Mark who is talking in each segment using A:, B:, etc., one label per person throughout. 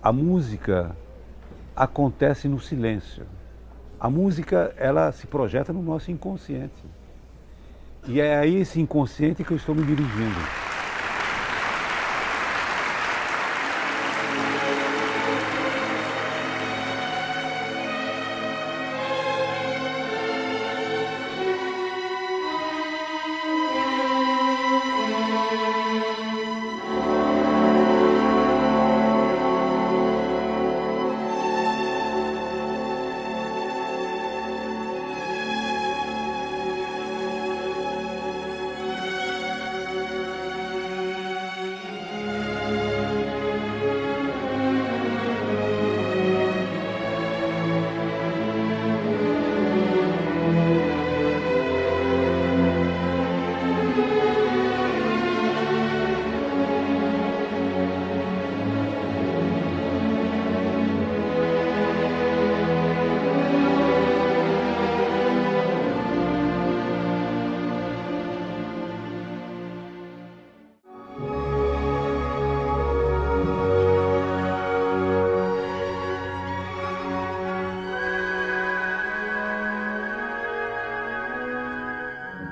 A: a música acontece no silêncio. A música, ela se projeta no nosso inconsciente. E é a esse inconsciente que eu estou me dirigindo.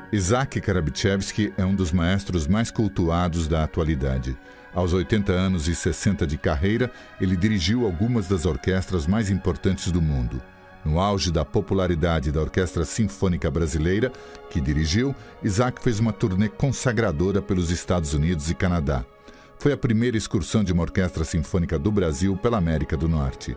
B: Isaac Karabichevsky é um dos maestros mais cultuados da atualidade. Aos 80 anos e 60 de carreira, ele dirigiu algumas das orquestras mais importantes do mundo. No auge da popularidade da Orquestra Sinfônica Brasileira, que dirigiu, Isaac fez uma turnê consagradora pelos Estados Unidos e Canadá. Foi a primeira excursão de uma orquestra sinfônica do Brasil pela América do Norte.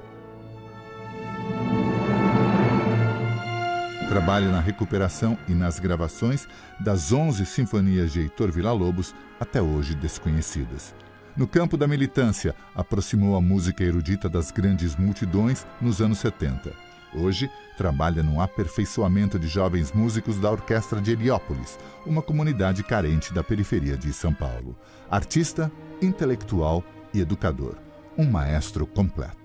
B: Trabalha na recuperação e nas gravações das 11 sinfonias de Heitor Villa-Lobos, até hoje desconhecidas. No campo da militância, aproximou a música erudita das grandes multidões nos anos 70. Hoje, trabalha no aperfeiçoamento de jovens músicos da Orquestra de Heliópolis, uma comunidade carente da periferia de São Paulo. Artista, intelectual e educador. Um maestro completo.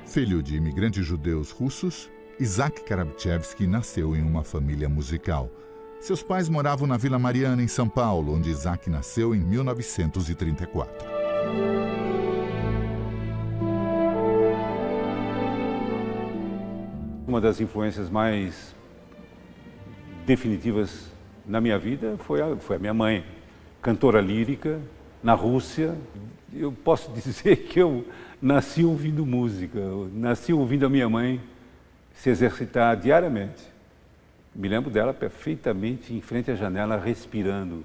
B: Filho de imigrantes judeus russos, Isaac Karabichevsky nasceu em uma família musical. Seus pais moravam na Vila Mariana, em São Paulo, onde Isaac nasceu em 1934.
A: Uma das influências mais definitivas na minha vida foi a minha mãe, cantora lírica, na Rússia. Eu posso dizer que eu nasci ouvindo música, eu nasci ouvindo a minha mãe se exercitar diariamente. Me lembro dela perfeitamente em frente à janela, respirando.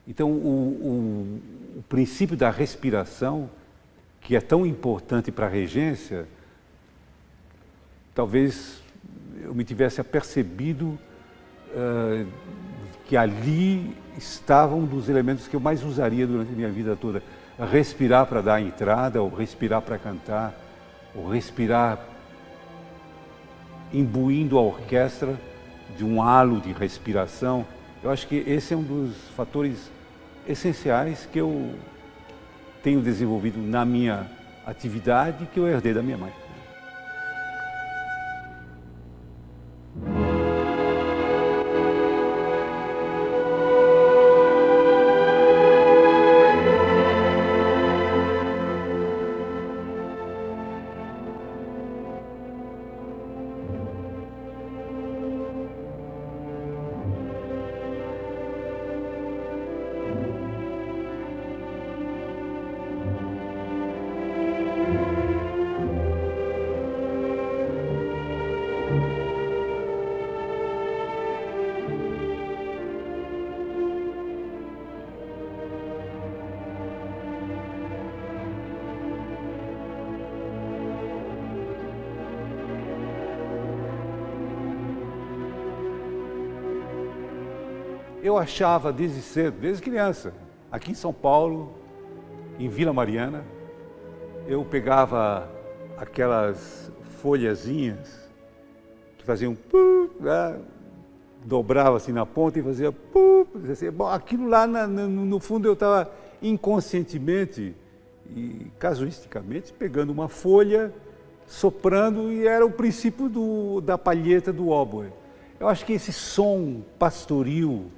A: Então, o princípio da respiração, que é tão importante para a regência, talvez eu me tivesse apercebido que ali estavam um dos elementos que eu mais usaria durante a minha vida toda. Respirar para dar entrada, ou respirar para cantar, ou respirar imbuindo a orquestra de um halo de respiração. Eu acho que esse é um dos fatores essenciais que eu tenho desenvolvido na minha atividade, que eu herdei da minha mãe. eu achava desde cedo, desde criança, aqui em São Paulo, em Vila Mariana, eu pegava aquelas folhazinhas que faziam pu, né? Dobrava assim na ponta e fazia pu, assim, bom, aquilo lá no fundo eu estava inconscientemente e casuisticamente pegando uma folha, soprando, e era o princípio da palheta do óboe. Eu acho que esse som pastoril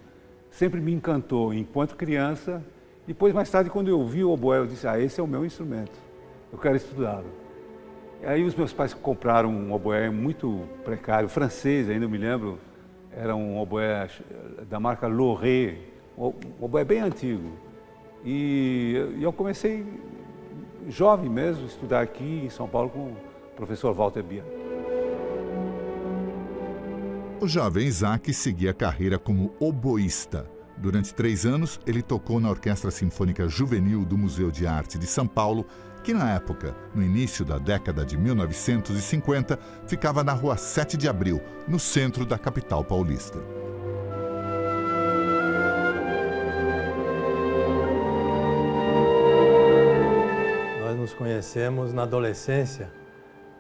A: sempre me encantou enquanto criança. Depois, mais tarde, quando eu ouvi o oboé, eu disse, esse é o meu instrumento, eu quero estudá-lo. E aí os meus pais compraram um oboé muito precário, francês, ainda me lembro, era um oboé da marca Loré, um oboé bem antigo. E eu comecei, jovem mesmo, a estudar aqui em São Paulo com o professor Walter Bianchi.
B: O jovem Isaac seguia a carreira como oboísta. Durante 3 anos, ele tocou na Orquestra Sinfônica Juvenil do Museu de Arte de São Paulo, que na época, no início da década de 1950, ficava na Rua 7 de Abril, no centro da capital paulista.
C: Nós nos conhecemos na adolescência,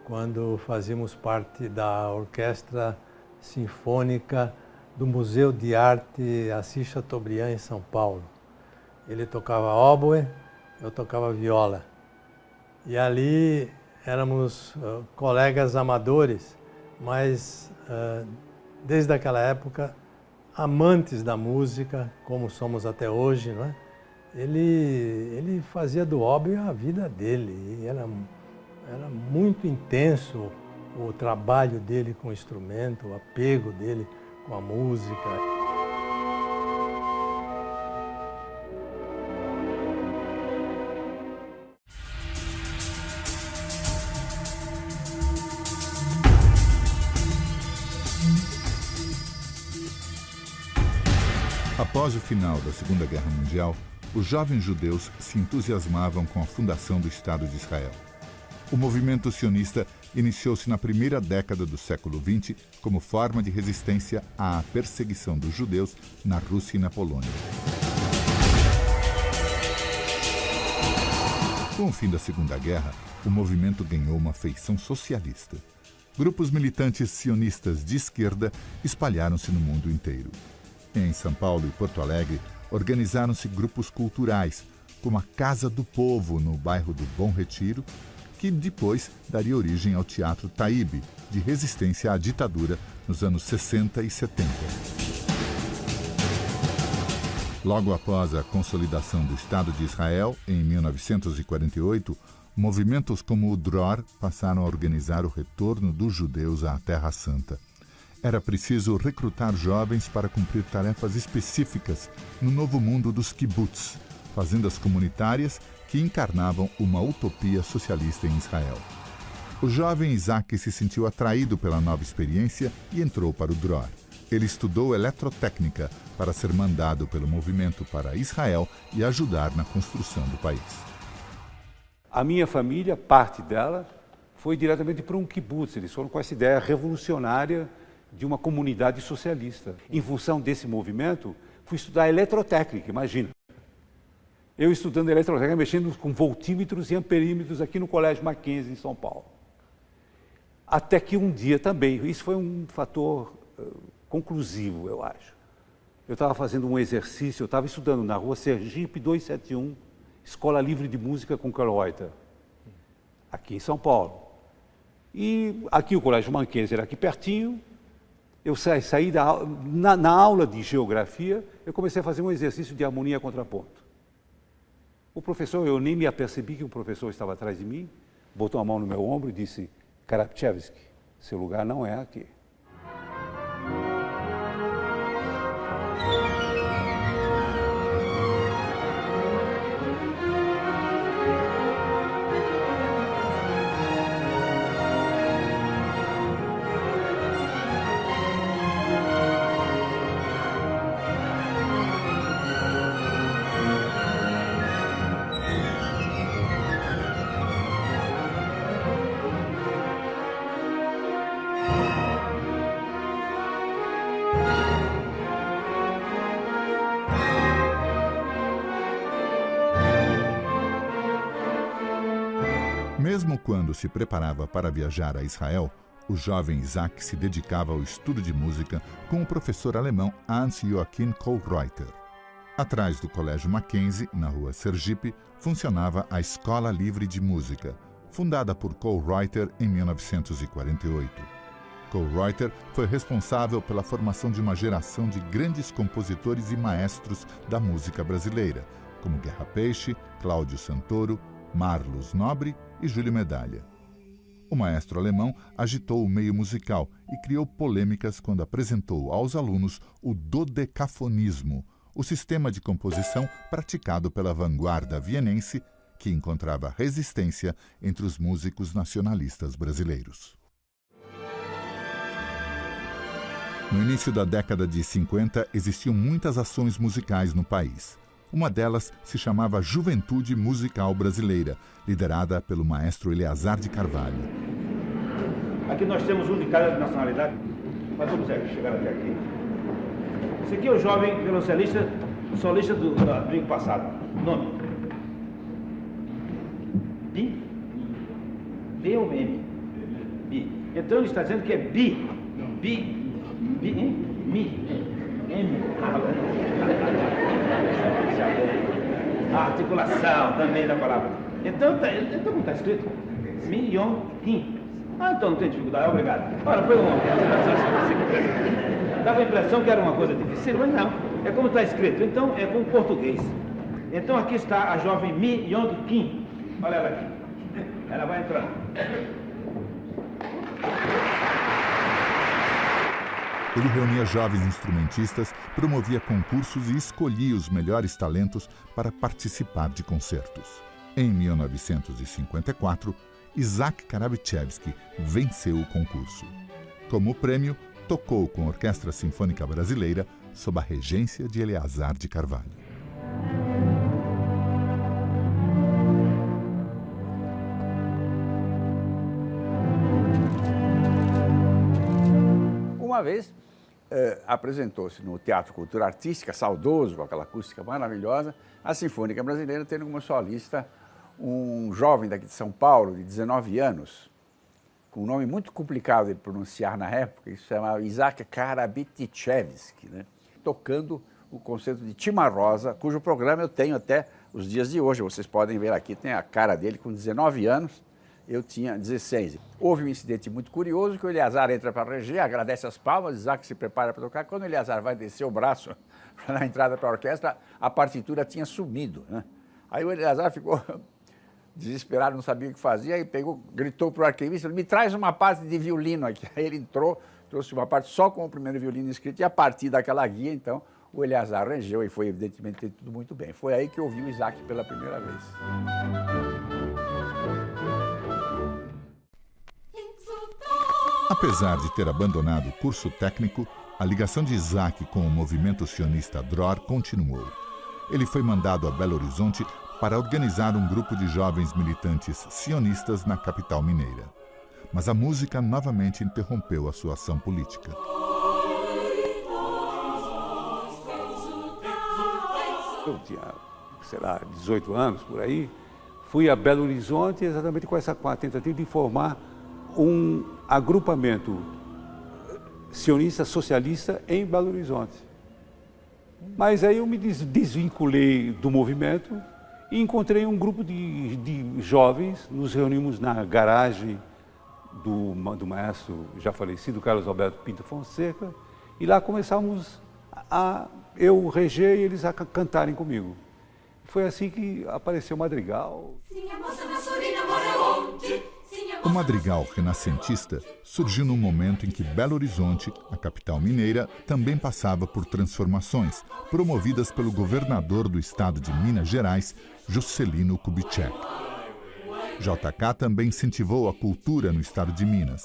C: quando fazíamos parte da Orquestra Sinfônica do Museu de Arte Assis Chateaubriand, em São Paulo. Ele tocava óboe, eu tocava viola. E ali éramos colegas amadores, mas desde aquela época amantes da música, como somos até hoje, não é? Ele fazia do óboe a vida dele, e era muito intenso o trabalho dele com o instrumento, o apego dele com a música.
B: Após o final da Segunda Guerra Mundial, os jovens judeus se entusiasmavam com a fundação do Estado de Israel. O movimento sionista iniciou-se na primeira década do século XX como forma de resistência à perseguição dos judeus na Rússia e na Polônia. Com o fim da Segunda Guerra, o movimento ganhou uma feição socialista. Grupos militantes sionistas de esquerda espalharam-se no mundo inteiro. Em São Paulo e Porto Alegre, organizaram-se grupos culturais, como a Casa do Povo, no bairro do Bom Retiro, que depois daria origem ao Teatro Taíbe, de resistência à ditadura nos anos 60 e 70. Logo após a consolidação do Estado de Israel, em 1948, movimentos como o Dror passaram a organizar o retorno dos judeus à Terra Santa. Era preciso recrutar jovens para cumprir tarefas específicas no novo mundo dos kibbutz, fazendas comunitárias que encarnavam uma utopia socialista em Israel. O jovem Isaac se sentiu atraído pela nova experiência e entrou para o Dror. Ele estudou eletrotécnica para ser mandado pelo movimento para Israel e ajudar na construção do país.
A: A minha família, parte dela, foi diretamente para um kibbutz. Eles foram com essa ideia revolucionária de uma comunidade socialista. Em função desse movimento, fui estudar eletrotécnica, imagina. Eu estudando eletrotécnica, mexendo com voltímetros e amperímetros aqui no Colégio Mackenzie, em São Paulo. Até que um dia também, isso foi um fator conclusivo, eu acho. Eu estava fazendo um exercício, eu estava estudando na rua Sergipe 271, Escola Livre de Música com Karl Reuter, aqui em São Paulo. E aqui o Colégio Mackenzie era aqui pertinho. Eu saí na aula de geografia, eu comecei a fazer um exercício de harmonia e contraponto. O professor, eu nem me apercebi que o professor estava atrás de mim, botou a mão no meu ombro e disse: Karapchevsky, seu lugar não é aqui.
B: Mesmo quando se preparava para viajar a Israel, o jovem Isaac se dedicava ao estudo de música com o professor alemão Hans-Joachim Kohlreuter. Atrás do Colégio Mackenzie, na rua Sergipe, funcionava a Escola Livre de Música, fundada por Kohlreuter em 1948. Kohlreuter foi responsável pela formação de uma geração de grandes compositores e maestros da música brasileira, como Guerra Peixe, Cláudio Santoro, Marlos Nobre e Júlio Medalha. O maestro alemão agitou o meio musical e criou polêmicas quando apresentou aos alunos o dodecafonismo, o sistema de composição praticado pela vanguarda vienense, que encontrava resistência entre os músicos nacionalistas brasileiros. No início da década de 50, existiam muitas ações musicais no país. Uma delas se chamava Juventude Musical Brasileira, liderada pelo maestro Eleazar de Carvalho.
D: Aqui nós temos um de cada nacionalidade, mas vamos chegar até aqui. Esse aqui é o jovem violoncelista, solista do domingo passado. Nome? Bi? B ou M? Bi. Então ele está dizendo que é bi. Bi. Bi, hein? Mi. M. A articulação também da palavra. Então como está escrito? Mi-yon-kin. Então não tem dificuldade, obrigado. Ora, foi uma dava a impressão que era uma coisa difícil, mas não. É como está escrito, então é com português. Então aqui está a jovem Mi-yon-kin. Olha ela aqui. Ela vai entrando.
B: Ele reunia jovens instrumentistas, promovia concursos e escolhia os melhores talentos para participar de concertos. Em 1954, Isaac Karabichevsky venceu o concurso. Como prêmio, tocou com a Orquestra Sinfônica Brasileira sob a regência de Eleazar de Carvalho.
E: Uma vez apresentou-se no Teatro Cultura Artística, saudoso, com aquela acústica maravilhosa, a Sinfônica Brasileira, tendo como solista um jovem daqui de São Paulo, de 19 anos, com um nome muito complicado de pronunciar na época, que se chamava Isaac Karabichevsky, né? Tocando o concerto de Cimarosa, cujo programa eu tenho até os dias de hoje. Vocês podem ver aqui, tem a cara dele com 19 anos, eu tinha 16. Houve um incidente muito curioso, que o Eleazar entra para reger, agradece as palmas, Isaac se prepara para tocar. Quando o Eleazar vai descer o braço na entrada para a orquestra, a partitura tinha sumido, né? Aí o Eleazar ficou desesperado, não sabia o que fazia, aí gritou para o arquivista, me traz uma parte de violino aqui. Aí ele entrou, trouxe uma parte só com o primeiro violino escrito, e a partir daquela guia, então, o Eleazar regeu, e foi evidentemente tudo muito bem. Foi aí que eu ouvi o Isaac pela primeira vez.
B: Apesar de ter abandonado o curso técnico, a ligação de Isaac com o movimento sionista Dror continuou. Ele foi mandado a Belo Horizonte para organizar um grupo de jovens militantes sionistas na capital mineira. Mas a música novamente interrompeu a sua ação política.
A: Eu tinha, 18 anos, por aí, fui a Belo Horizonte exatamente com a tentativa de formar um agrupamento sionista socialista em Belo Horizonte. Mas aí eu me desvinculei do movimento e encontrei um grupo de jovens, nos reunimos na garagem do maestro já falecido Carlos Alberto Pinto Fonseca, e lá começamos eu reger e eles a cantarem comigo. Foi assim que apareceu o Madrigal.
B: O Madrigal renascentista surgiu num momento em que Belo Horizonte, a capital mineira, também passava por transformações, promovidas pelo governador do estado de Minas Gerais, Juscelino Kubitschek. JK também incentivou a cultura no estado de Minas.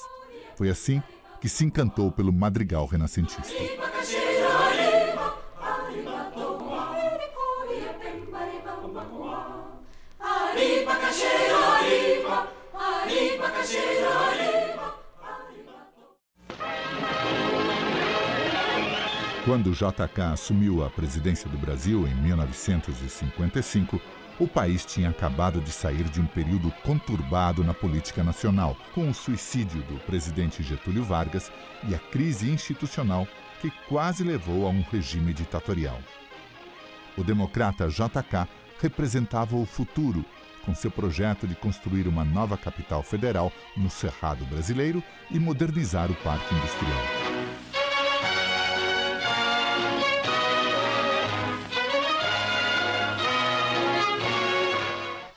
B: Foi assim que se encantou pelo Madrigal renascentista. Quando JK assumiu a presidência do Brasil em 1955, O país tinha acabado de sair de um período conturbado na política nacional, com o suicídio do presidente Getúlio Vargas e a crise institucional que quase levou a um regime ditatorial. O democrata JK representava o futuro, com seu projeto de construir uma nova capital federal no Cerrado brasileiro e modernizar o parque industrial.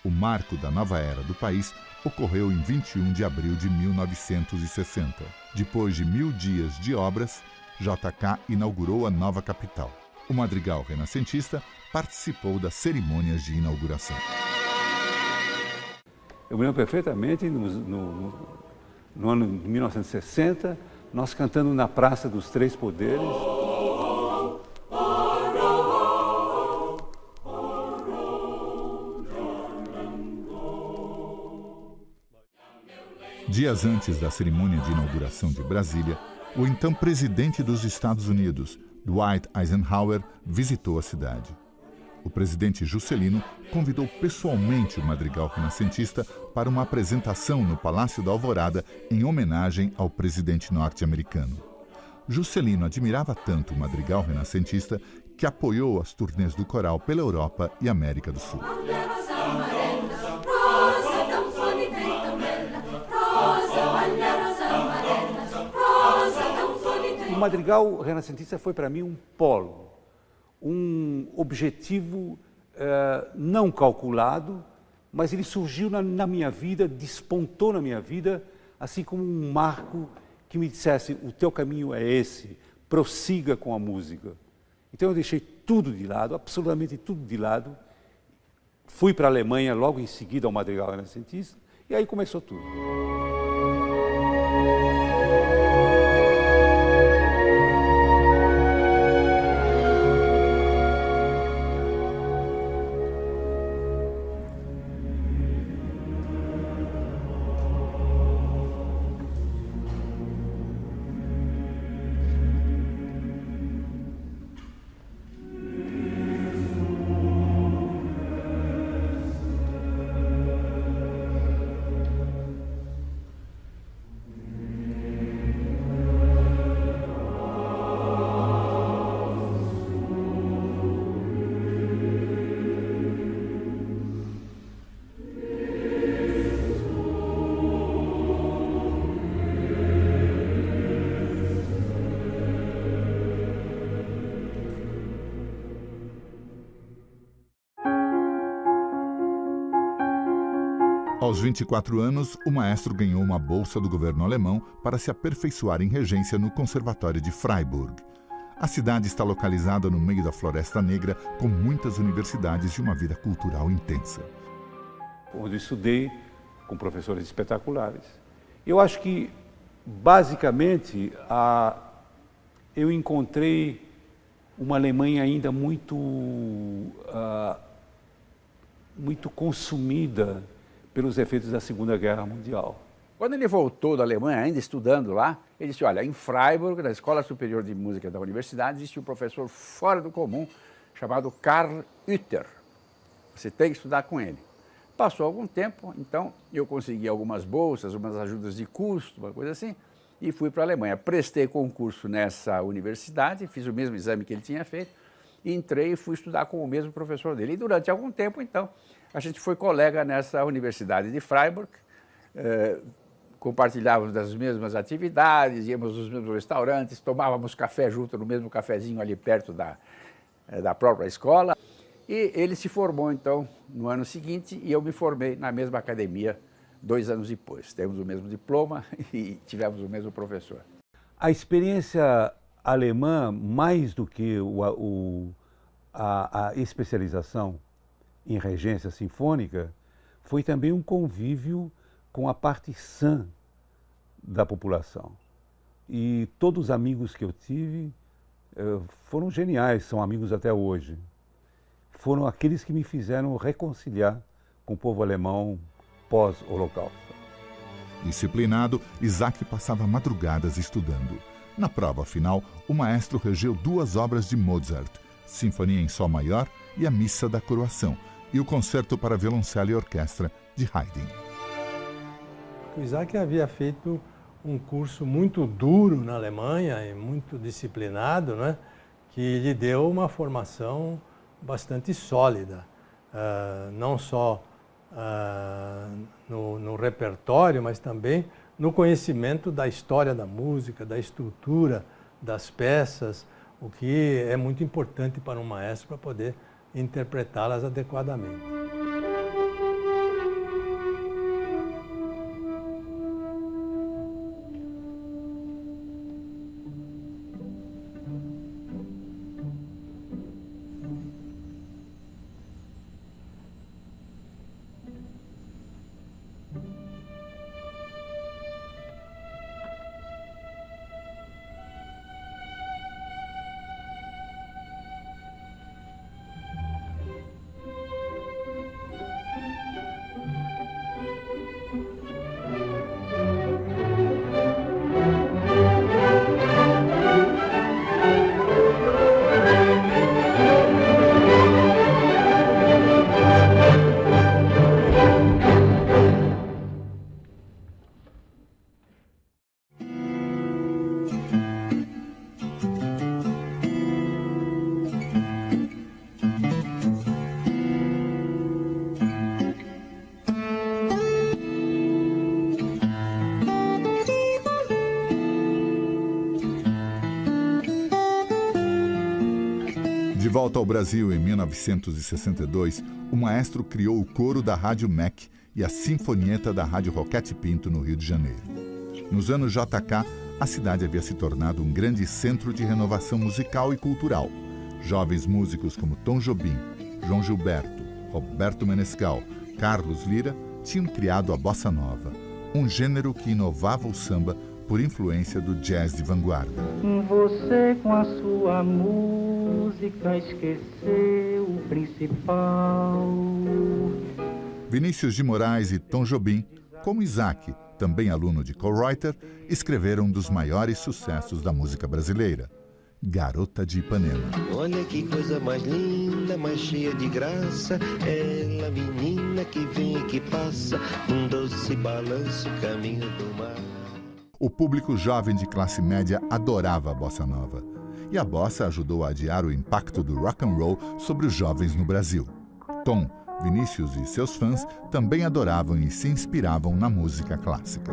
B: O marco da nova era do país ocorreu em 21 de abril de 1960. Depois de 1000 dias de obras, JK inaugurou a nova capital. O madrigal renascentista participou das cerimônias de inauguração.
A: Eu me lembro perfeitamente, no ano de 1960, nós cantando na Praça dos Três Poderes.
B: Dias antes da cerimônia de inauguração de Brasília, o então presidente dos Estados Unidos, Dwight Eisenhower, visitou a cidade. O presidente Juscelino convidou pessoalmente o madrigal renascentista para uma apresentação no Palácio da Alvorada em homenagem ao presidente norte-americano. Juscelino admirava tanto o madrigal renascentista que apoiou as turnês do coral pela Europa e América do Sul.
A: O madrigal renascentista foi para mim um polo, um objetivo não calculado, mas ele surgiu na minha vida, despontou na minha vida, assim como um marco que me dissesse: o teu caminho é esse, prossiga com a música. Então eu deixei tudo de lado, absolutamente tudo de lado, fui para a Alemanha logo em seguida ao madrigal renascentista, e aí começou tudo.
B: Aos 24 anos, o maestro ganhou uma bolsa do governo alemão para se aperfeiçoar em regência no Conservatório de Freiburg. A cidade está localizada no meio da Floresta Negra, com muitas universidades e uma vida cultural intensa.
A: Onde eu estudei com professores espetaculares. Eu acho que, basicamente, eu encontrei uma Alemanha ainda muito consumida pelos efeitos da Segunda Guerra Mundial.
E: Quando ele voltou da Alemanha, ainda estudando lá, ele disse: olha, em Freiburg, na Escola Superior de Música da Universidade, existe um professor fora do comum chamado Karl Utter. Você tem que estudar com ele. Passou algum tempo, então eu consegui algumas bolsas, umas ajudas de custo, uma coisa assim, e fui para a Alemanha. Prestei concurso nessa universidade, fiz o mesmo exame que ele tinha feito, entrei e fui estudar com o mesmo professor dele. E durante algum tempo, então, a gente foi colega nessa Universidade de Freiburg, compartilhávamos das mesmas atividades, íamos nos mesmos restaurantes, tomávamos café junto no mesmo cafezinho ali perto da própria escola. E ele se formou, então, no ano seguinte, e eu me formei na mesma academia 2 anos depois. Temos o mesmo diploma e tivemos o mesmo professor.
A: A experiência alemã, mais do que a especialização em regência sinfônica, foi também um convívio com a parte sã da população. E todos os amigos que eu tive foram geniais, são amigos até hoje. Foram aqueles que me fizeram reconciliar com o povo alemão pós-Holocausto.
B: Disciplinado, Isaac passava madrugadas estudando. Na prova final, o maestro regeu 2 obras de Mozart, Sinfonia em Sol Maior e a Missa da Coroação, e o Concerto para Violoncelo e Orquestra de Haydn.
C: O Isaac havia feito um curso muito duro na Alemanha e muito disciplinado, né, que lhe deu uma formação bastante sólida, não só no repertório, mas também no conhecimento da história da música, da estrutura das peças, o que é muito importante para um maestro para poder interpretá-las adequadamente.
B: De volta ao Brasil em 1962, o maestro criou o coro da Rádio MEC e a Sinfonieta da Rádio Roquete Pinto, no Rio de Janeiro. Nos anos JK, a cidade havia se tornado um grande centro de renovação musical e cultural. Jovens músicos como Tom Jobim, João Gilberto, Roberto Menescal, Carlos Lira tinham criado a bossa nova, um gênero que inovava o samba por influência do jazz de vanguarda.
F: Você com a sua música esqueceu o principal.
B: Vinícius de Moraes e Tom Jobim, como Isaac, também aluno de Kallreuter, escreveram um dos maiores sucessos da música brasileira, Garota de Ipanema.
G: Olha que coisa mais linda, mais cheia de graça, ela menina que vem e que passa, num doce balanço, caminho do mar.
B: O público jovem de classe média adorava a bossa nova. E a bossa ajudou a adiar o impacto do rock and roll sobre os jovens no Brasil. Tom, Vinícius e seus fãs também adoravam e se inspiravam na música clássica.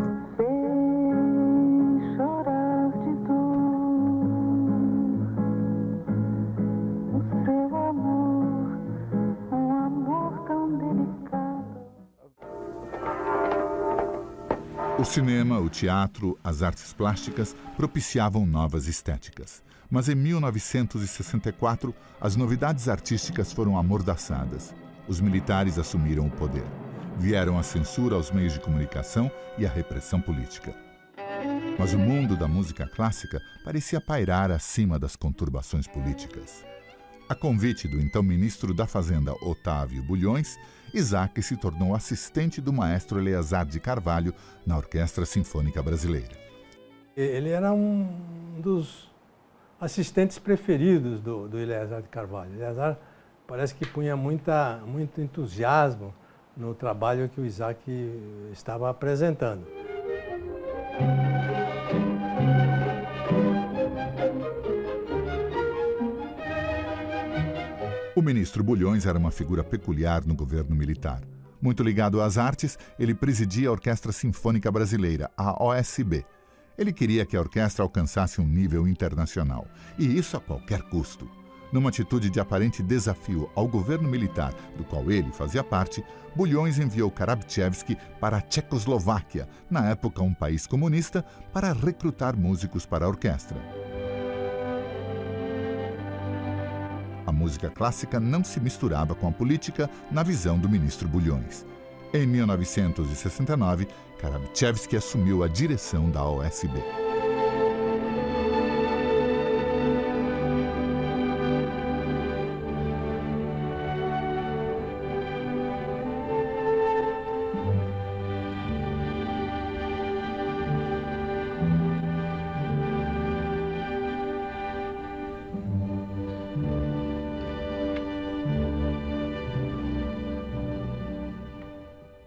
B: O cinema, o teatro, as artes plásticas propiciavam novas estéticas. Mas em 1964, as novidades artísticas foram amordaçadas. Os militares assumiram o poder. Vieram a censura aos meios de comunicação e a repressão política. Mas o mundo da música clássica parecia pairar acima das conturbações políticas. A convite do então ministro da Fazenda, Otávio Bulhões, Isaac se tornou assistente do maestro Eleazar de Carvalho na Orquestra Sinfônica Brasileira.
C: Ele era um dos assistentes preferidos do Eleazar de Carvalho. Eleazar parece que punha muito entusiasmo no trabalho que o Isaac estava apresentando.
B: O ministro Bulhões era uma figura peculiar no governo militar. Muito ligado às artes, ele presidia a Orquestra Sinfônica Brasileira, a OSB. Ele queria que a orquestra alcançasse um nível internacional, e isso a qualquer custo. Numa atitude de aparente desafio ao governo militar, do qual ele fazia parte, Bulhões enviou Karabchevsky para a Tchecoslováquia, na época um país comunista, para recrutar músicos para a orquestra. A música clássica não se misturava com a política na visão do ministro Bulhões. Em 1969, Karabchevsky assumiu a direção da OSB.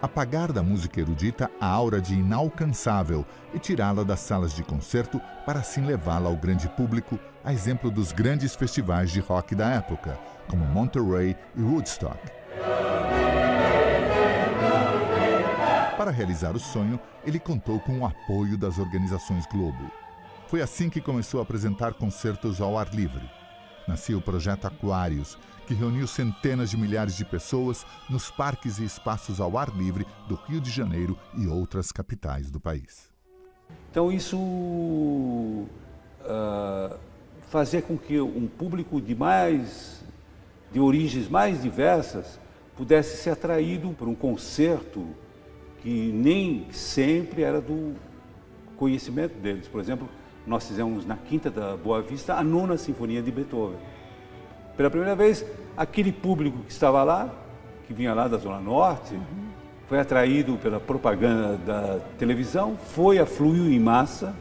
B: apagar da música erudita a aura de inalcançável e tirá-la das salas de concerto para assim levá-la ao grande público, a exemplo dos grandes festivais de rock da época, como Monterey e Woodstock. Para realizar o sonho, ele contou com o apoio das organizações Globo. Foi assim que começou a apresentar concertos ao ar livre. Nascia o Projeto Aquários, que reuniu centenas de milhares de pessoas nos parques e espaços ao ar livre do Rio de Janeiro e outras capitais do país.
A: Então isso fazia com que um público de origens mais diversas pudesse ser atraído por um concerto que nem sempre era do conhecimento deles. Por exemplo, nós fizemos na Quinta da Boa Vista a 9ª Sinfonia de Beethoven. Pela primeira vez, aquele público que estava lá, que vinha lá da Zona Norte, foi atraído pela propaganda da televisão, afluiu em massa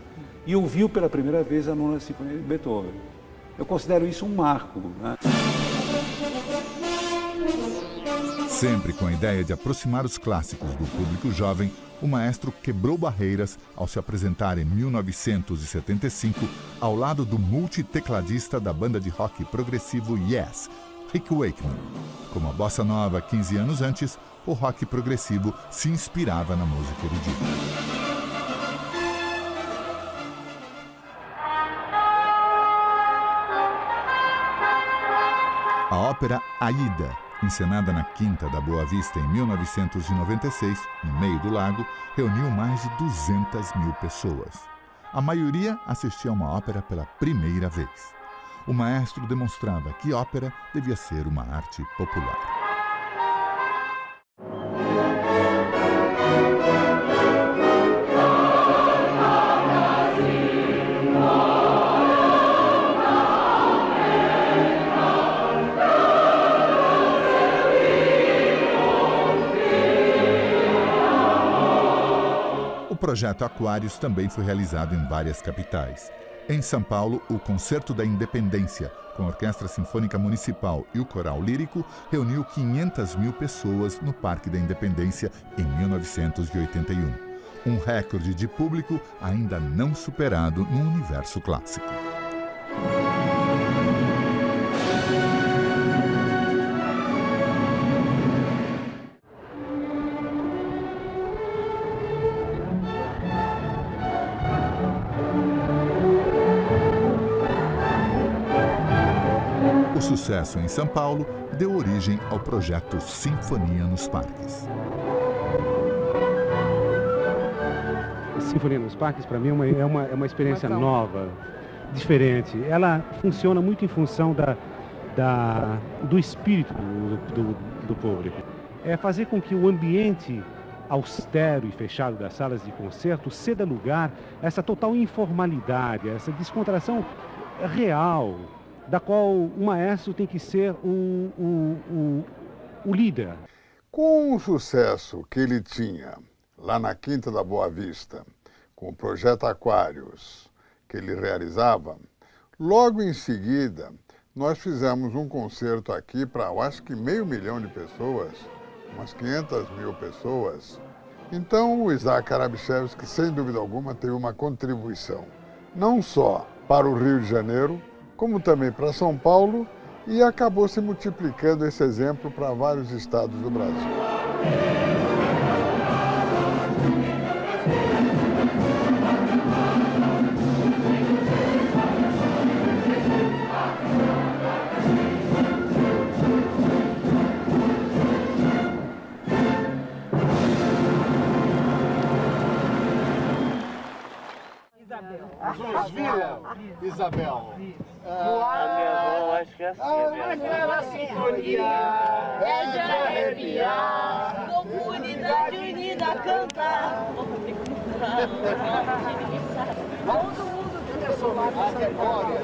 A: e ouviu pela primeira vez a 9ª Sinfonia de Beethoven. Eu considero isso um marco, né?
B: Sempre com a ideia de aproximar os clássicos do público jovem, o maestro quebrou barreiras ao se apresentar em 1975 ao lado do multitecladista da banda de rock progressivo Yes, Rick Wakeman. Como a bossa nova 15 anos antes, o rock progressivo se inspirava na música erudita. A ópera Aida, encenada na Quinta da Boa Vista em 1996, no meio do lago, reuniu mais de 200 mil pessoas. A maioria assistia a uma ópera pela primeira vez. O maestro demonstrava que ópera devia ser uma arte popular. O Projeto Aquários também foi realizado em várias capitais. Em São Paulo, o Concerto da Independência, com a Orquestra Sinfônica Municipal e o Coral Lírico, reuniu 500 mil pessoas no Parque da Independência em 1981. Um recorde de público ainda não superado no universo clássico. O sucesso em São Paulo deu origem ao projeto Sinfonia nos Parques.
H: A Sinfonia nos Parques, para mim, é uma experiência nova, diferente. Ela funciona muito em função do espírito do público. É fazer com que o ambiente austero e fechado das salas de concerto ceda lugar a essa total informalidade, a essa descontração real, da qual o maestro tem que ser o líder.
I: Com o sucesso que ele tinha lá na Quinta da Boa Vista, com o Projeto Aquários que ele realizava, logo em seguida nós fizemos um concerto aqui para, eu acho que 500 mil de pessoas, umas 500 mil pessoas. Então o Isaac Karabichevsky, sem dúvida alguma, teve uma contribuição, não só para o Rio de Janeiro, como também para São Paulo, e acabou se multiplicando esse exemplo para vários estados do Brasil.
J: Vocês viram, Isabel?
K: A minha avó, acho que é assim.
J: Aquela sinfonia é de arrepiar,
K: Comunidade unida cantar.
J: Todo mundo tinha somado essa memória.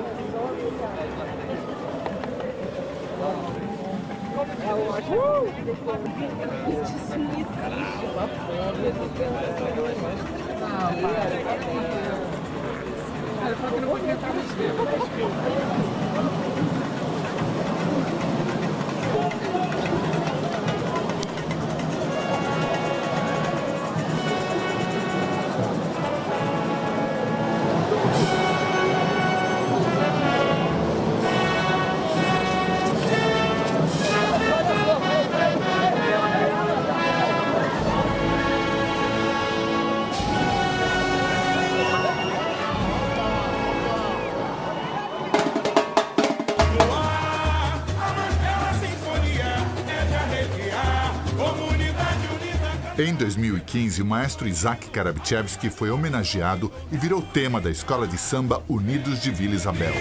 B: Em 2015, o maestro Isaac Karabichevsky foi homenageado e virou tema da escola de samba Unidos de Vila Isabel.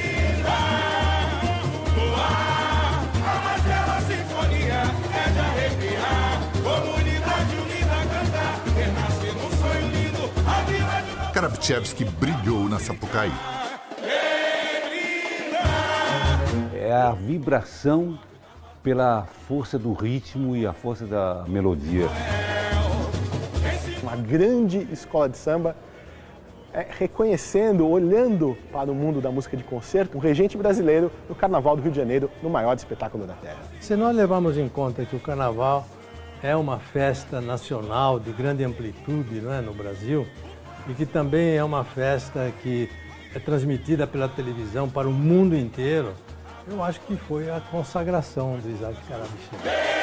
B: Karabichevsky brilhou na Sapucaí.
A: É a vibração pela força do ritmo e a força da melodia.
L: Uma grande escola de samba, reconhecendo, olhando para o mundo da música de concerto, um regente brasileiro no Carnaval do Rio de Janeiro, no maior espetáculo da Terra.
C: Se nós levarmos em conta que o Carnaval é uma festa nacional de grande amplitude, não é, no Brasil, e que também é uma festa que é transmitida pela televisão para o mundo inteiro, eu acho que foi a consagração do Isaac Karabichevsky.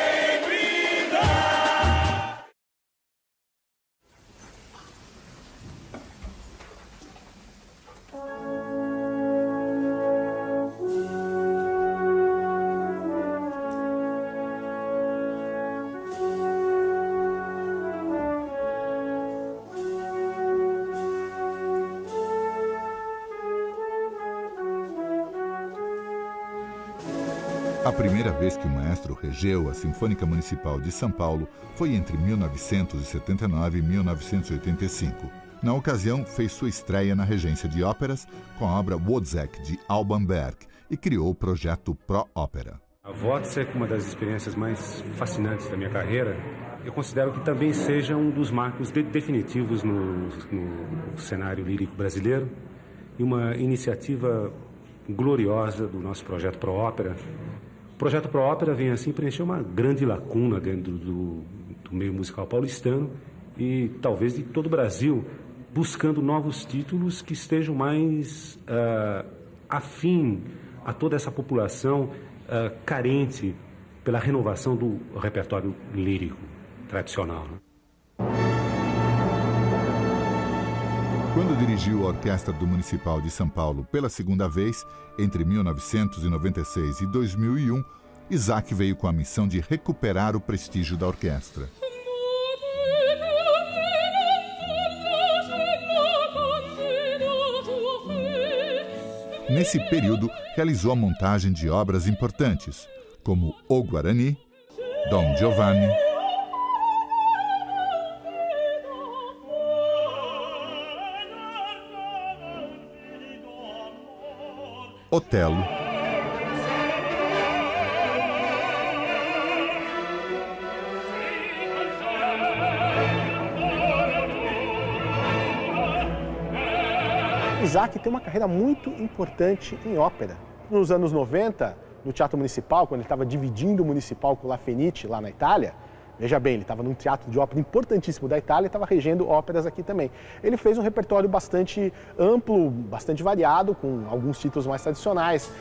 B: A primeira vez que o maestro regeu a Sinfônica Municipal de São Paulo foi entre 1979 e 1985. Na ocasião, fez sua estreia na regência de óperas com a obra Wozzeck, de Alban Berg, e criou o projeto Pro Ópera.
M: A Wozzeck é uma das experiências mais fascinantes da minha carreira. Eu considero que também seja um dos marcos definitivos no cenário lírico brasileiro e uma iniciativa gloriosa do nosso projeto Pro Ópera. O projeto Pro Ópera vem assim preencher uma grande lacuna dentro do meio musical paulistano e talvez de todo o Brasil, buscando novos títulos que estejam mais afim a toda essa população carente pela renovação do repertório lírico tradicional.
B: Quando dirigiu a Orquestra do Municipal de São Paulo pela segunda vez, entre 1996 e 2001, Isaac veio com a missão de recuperar o prestígio da orquestra. Nesse período, realizou a montagem de obras importantes, como O Guarani, Dom Giovanni, Otelo,
L: Isaac tem uma carreira muito importante em ópera. Nos anos 90, no Teatro Municipal, quando ele estava dividindo o Municipal com o La Fenice, lá na Itália, veja bem, ele estava num teatro de ópera importantíssimo da Itália e estava regendo óperas aqui também. Ele fez um repertório bastante amplo, bastante variado, com alguns títulos mais tradicionais.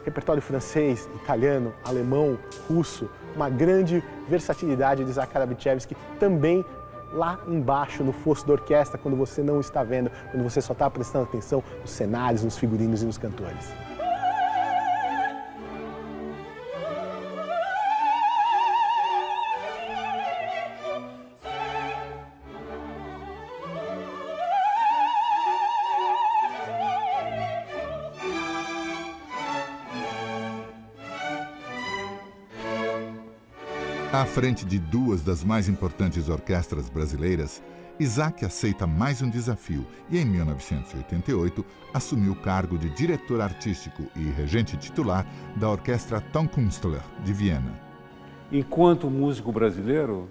L: Repertório francês, italiano, alemão, russo, uma grande versatilidade de Isaac Karabichevsky, também lá embaixo, no fosso da orquestra, quando você não está vendo, quando você só está prestando atenção nos cenários, nos figurinos e nos cantores.
B: À frente de duas das mais importantes orquestras brasileiras, Isaac aceita mais um desafio e, em 1988, assumiu o cargo de diretor artístico e regente titular da Orquestra Tonkünstler, de Viena.
A: Enquanto músico brasileiro,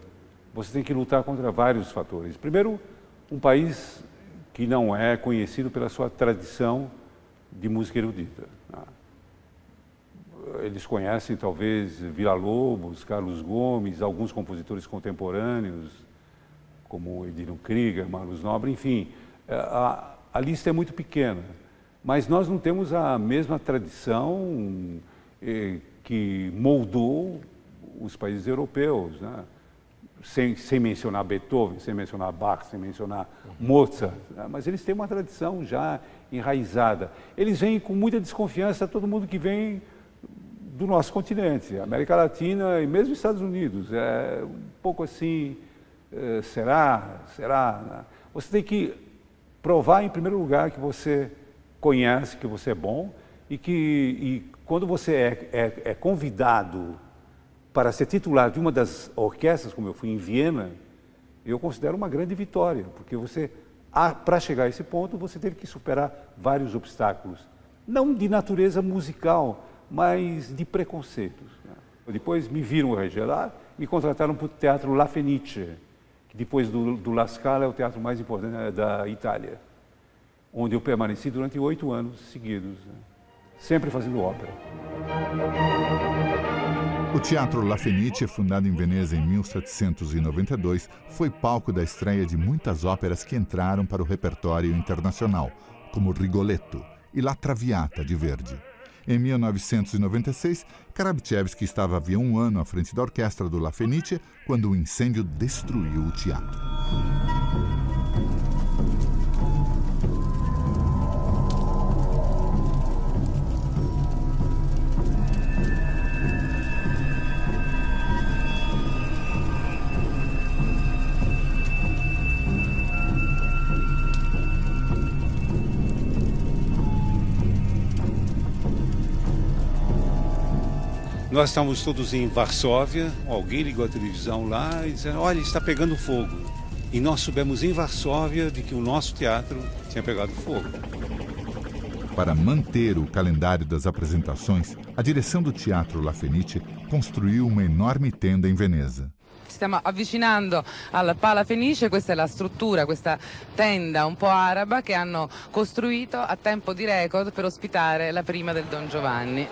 A: você tem que lutar contra vários fatores. Primeiro, um país que não é conhecido pela sua tradição de música erudita. Eles conhecem, talvez, Villa-Lobos, Carlos Gomes, alguns compositores contemporâneos, como Edino Krieger, Marlos Nobre, enfim. A lista é muito pequena, mas nós não temos a mesma tradição que moldou os países europeus, né? Sem mencionar Beethoven, sem mencionar Bach, sem mencionar Mozart, né? Mas eles têm uma tradição já enraizada. Eles vêm com muita desconfiança, todo mundo que vem do nosso continente, América Latina e mesmo Estados Unidos. É um pouco assim, será? Você tem que provar, em primeiro lugar, que você conhece, que você é bom e quando você é convidado para ser titular de uma das orquestras, como eu fui em Viena, eu considero uma grande vitória, porque para chegar a esse ponto, você teve que superar vários obstáculos, não de natureza musical, mas de preconceitos. Depois me viram regelar, me contrataram para o Teatro La Fenice, que depois do La Scala é o teatro mais importante da Itália, onde eu permaneci durante 8 anos seguidos, sempre fazendo ópera.
B: O Teatro La Fenice, fundado em Veneza em 1792, foi palco da estreia de muitas óperas que entraram para o repertório internacional, como Rigoletto e La Traviata de Verdi. Em 1996, Karabchevsky estava havia um ano à frente da orquestra do La Fenice quando o incêndio destruiu o teatro.
A: Nós estávamos todos em Varsóvia, alguém ligou a televisão lá e dizendo, olha, está pegando fogo. E nós soubemos em Varsóvia de que o nosso teatro tinha pegado fogo.
B: Para manter o calendário das apresentações, a direção do Teatro La Fenice construiu uma enorme tenda em Veneza.
N: Ci stiamo avvicinando al Pala Fenice, questa è la struttura, questa tenda un po' araba che hanno costruito a tempo di record per ospitare la prima del Don Giovanni.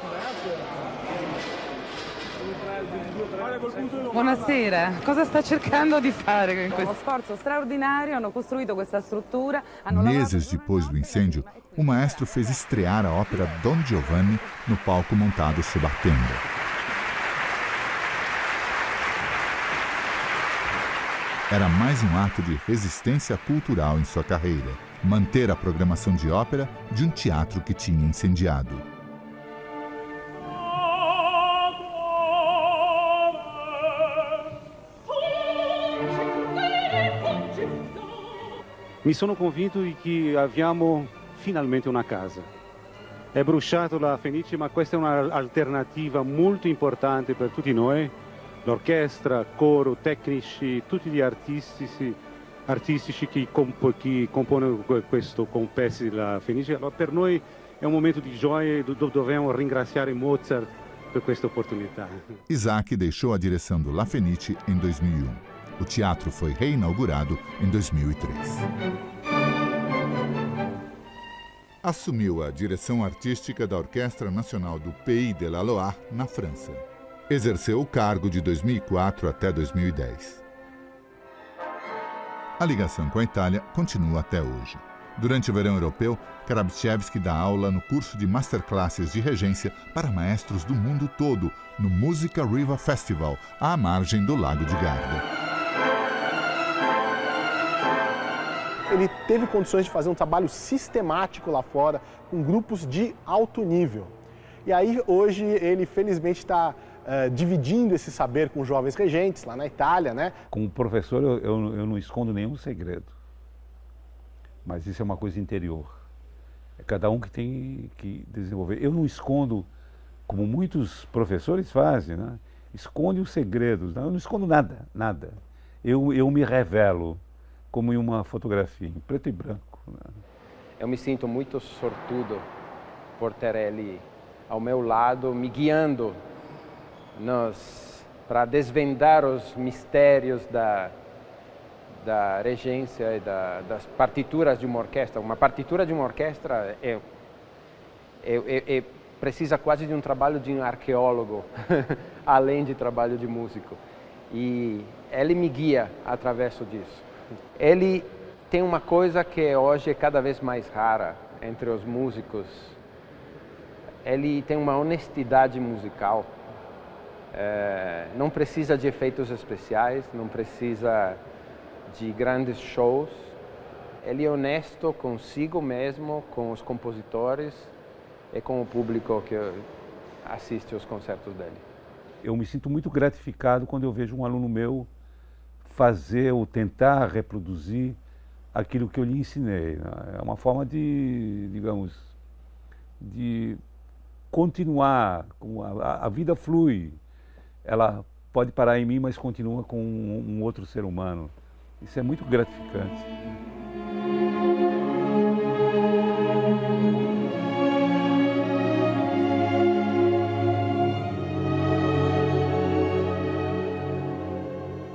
N: Buonasera, cosa sta cercando di fare con questo? Uno sforzo straordinario, hanno costruito questa struttura.
B: Meses depois do incêndio, o maestro fez estrear a ópera Don Giovanni no palco montado sob a tenda. Era mais um ato de resistência cultural em sua carreira, manter a programação de ópera de um teatro que tinha incendiado.
M: Mi sono convinto di che abbiamo finalmente una casa. È bruciato la Fenice, ma questa è un'alternativa molto importante per tutti noi, l'orchestra, coro, tecnici, tutti gli artistici che compongono questo con pezzi della Fenice. Allora, per noi è un momento di gioia e dobbiamo ringraziare Mozart per questa opportunità.
B: Isaac deixou a direção do La Fenice em 2001. O teatro foi reinaugurado em 2003. Assumiu a direção artística da Orquestra Nacional do Pays de la Loire, na França. Exerceu o cargo de 2004 até 2010. A ligação com a Itália continua até hoje. Durante o verão europeu, Karabchevsky dá aula no curso de masterclasses de regência para maestros do mundo todo, no Musica Riva Festival, à margem do Lago de Garda.
L: Ele teve condições de fazer um trabalho sistemático lá fora, com grupos de alto nível. E aí, hoje, ele felizmente está dividindo esse saber com jovens regentes lá na Itália, né?
A: Como professor, eu não escondo nenhum segredo. Mas isso é uma coisa interior. É cada um que tem que desenvolver. Eu não escondo, como muitos professores fazem, né? Esconde os segredos. Não, eu não escondo nada, nada. Eu me revelo. Como em uma fotografia, em preto e branco. Né?
O: Eu me sinto muito sortudo por ter ele ao meu lado, me guiando para desvendar os mistérios da regência e das partituras de uma orquestra. Uma partitura de uma orquestra precisa quase de um trabalho de um arqueólogo, além de trabalho de músico. E ele me guia através disso. Ele tem uma coisa que hoje é cada vez mais rara entre os músicos. Ele tem uma honestidade musical. Não precisa de efeitos especiais, não precisa de grandes shows. Ele é honesto consigo mesmo, com os compositores e com o público que assiste aos concertos dele.
A: Eu me sinto muito gratificado quando eu vejo um aluno meu fazer ou tentar reproduzir aquilo que eu lhe ensinei. É uma forma de, digamos, de continuar, a vida flui, ela pode parar em mim, mas continua com um outro ser humano. Isso é muito gratificante.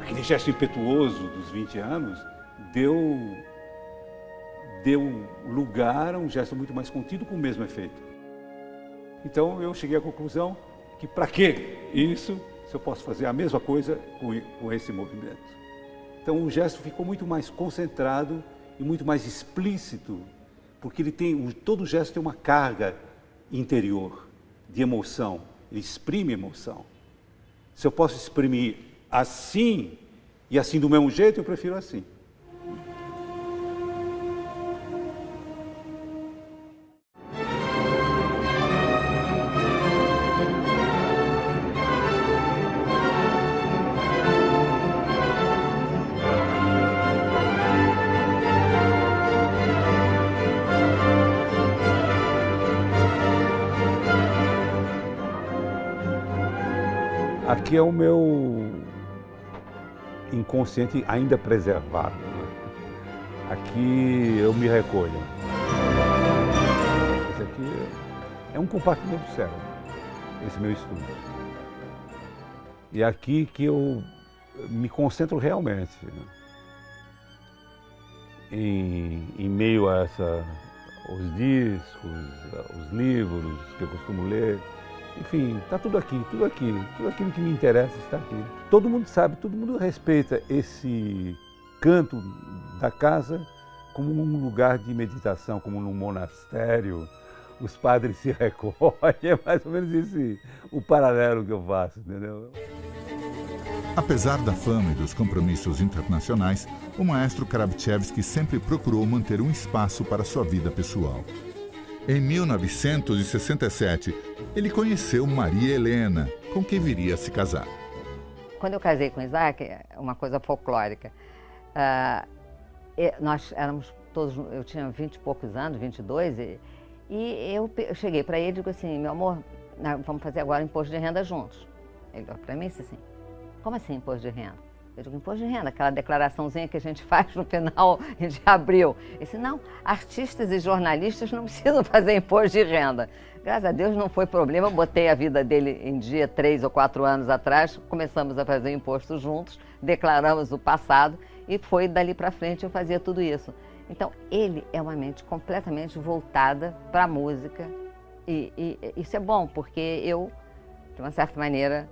A: Aquele gesto impetuoso dos 20 anos deu lugar a um gesto muito mais contido com o mesmo efeito. Então eu cheguei à conclusão que para que isso, se eu posso fazer a mesma coisa com esse movimento. Então o gesto ficou muito mais concentrado e muito mais explícito, porque todo gesto tem uma carga interior de emoção, ele exprime emoção. Se eu posso exprimir assim e assim do mesmo jeito, eu prefiro assim. Aqui é o meu inconsciente ainda preservado. Aqui eu me recolho. Esse aqui é um compartimento do cérebro, esse meu estudo. E é aqui que eu me concentro realmente. Em meio a os discos, os livros que eu costumo ler. Enfim, está tudo aqui, tudo aquilo que me interessa está aqui. Todo mundo sabe, todo mundo respeita esse canto da casa como um lugar de meditação, como num monastério. Os padres se recolhem, é mais ou menos esse o paralelo que eu faço, entendeu?
B: Apesar da fama e dos compromissos internacionais, o maestro Karabchevsky sempre procurou manter um espaço para sua vida pessoal. Em 1967, ele conheceu Maria Helena, com quem viria a se casar.
P: Quando eu casei com o Isaac, uma coisa folclórica, nós éramos todos, eu tinha 20 e poucos anos, 22, e eu cheguei para ele e digo assim, meu amor, vamos fazer agora imposto de renda juntos. Ele olhou para mim e disse assim, como assim imposto de renda? Eu digo, imposto de renda, aquela declaraçãozinha que a gente faz no final de abril. Ele disse, não, artistas e jornalistas não precisam fazer imposto de renda. Graças a Deus não foi problema, eu botei a vida dele em dia 3 ou 4 anos atrás, começamos a fazer imposto juntos, declaramos o passado e foi dali para frente eu fazia tudo isso. Então, ele é uma mente completamente voltada para a música e isso é bom, porque eu, de uma certa maneira,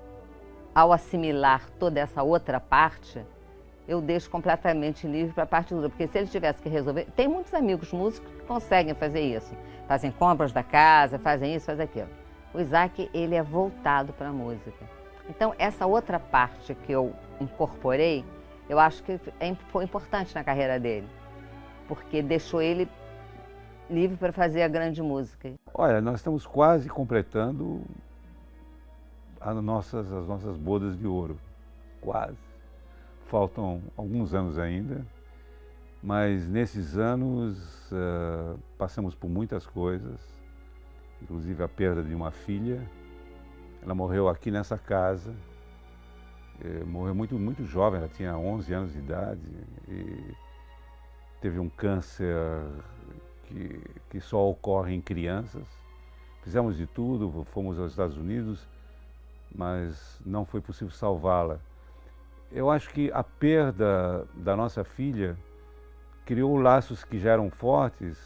P: ao assimilar toda essa outra parte, eu deixo completamente livre para a parte outra, porque se ele tivesse que resolver... Tem muitos amigos músicos que conseguem fazer isso, fazem compras da casa, fazem isso, fazem aquilo. O Isaac, ele é voltado para a música. Então, essa outra parte que eu incorporei, eu acho que foi importante na carreira dele, porque deixou ele livre para fazer a grande música.
A: Olha, nós estamos quase completando as nossas bodas de ouro, quase. Faltam alguns anos ainda, mas nesses anos passamos por muitas coisas, inclusive a perda de uma filha. Ela morreu aqui nessa casa, morreu muito jovem, ela tinha 11 anos de idade e teve um câncer que só ocorre em crianças. Fizemos de tudo, fomos aos Estados Unidos, mas não foi possível salvá-la. Eu acho que a perda da nossa filha criou laços que já eram fortes,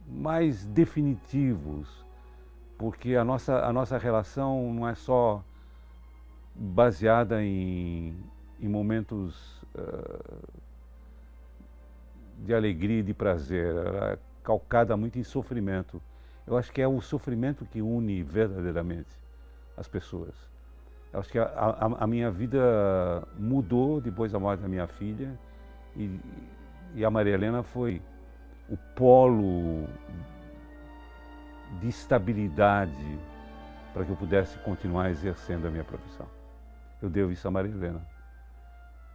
A: mais definitivos, porque a nossa relação não é só baseada em momentos de alegria e de prazer, ela é calcada muito em sofrimento. Eu acho que é o sofrimento que une verdadeiramente as pessoas. Eu acho que a minha vida mudou depois da morte da minha filha e a Maria Helena foi o polo de estabilidade para que eu pudesse continuar exercendo a minha profissão. eu devo isso a Maria Helena,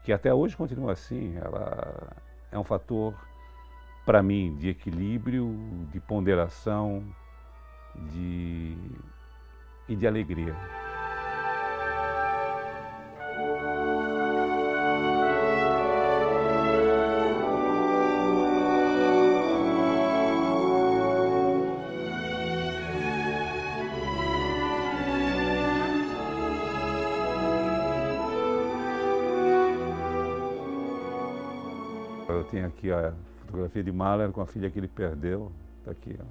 A: que até hoje continua assim. Ela é um fator, para mim, de equilíbrio, de ponderação e de alegria. Eu tenho aqui a fotografia de Mahler com a filha que ele perdeu. Está aqui, ó.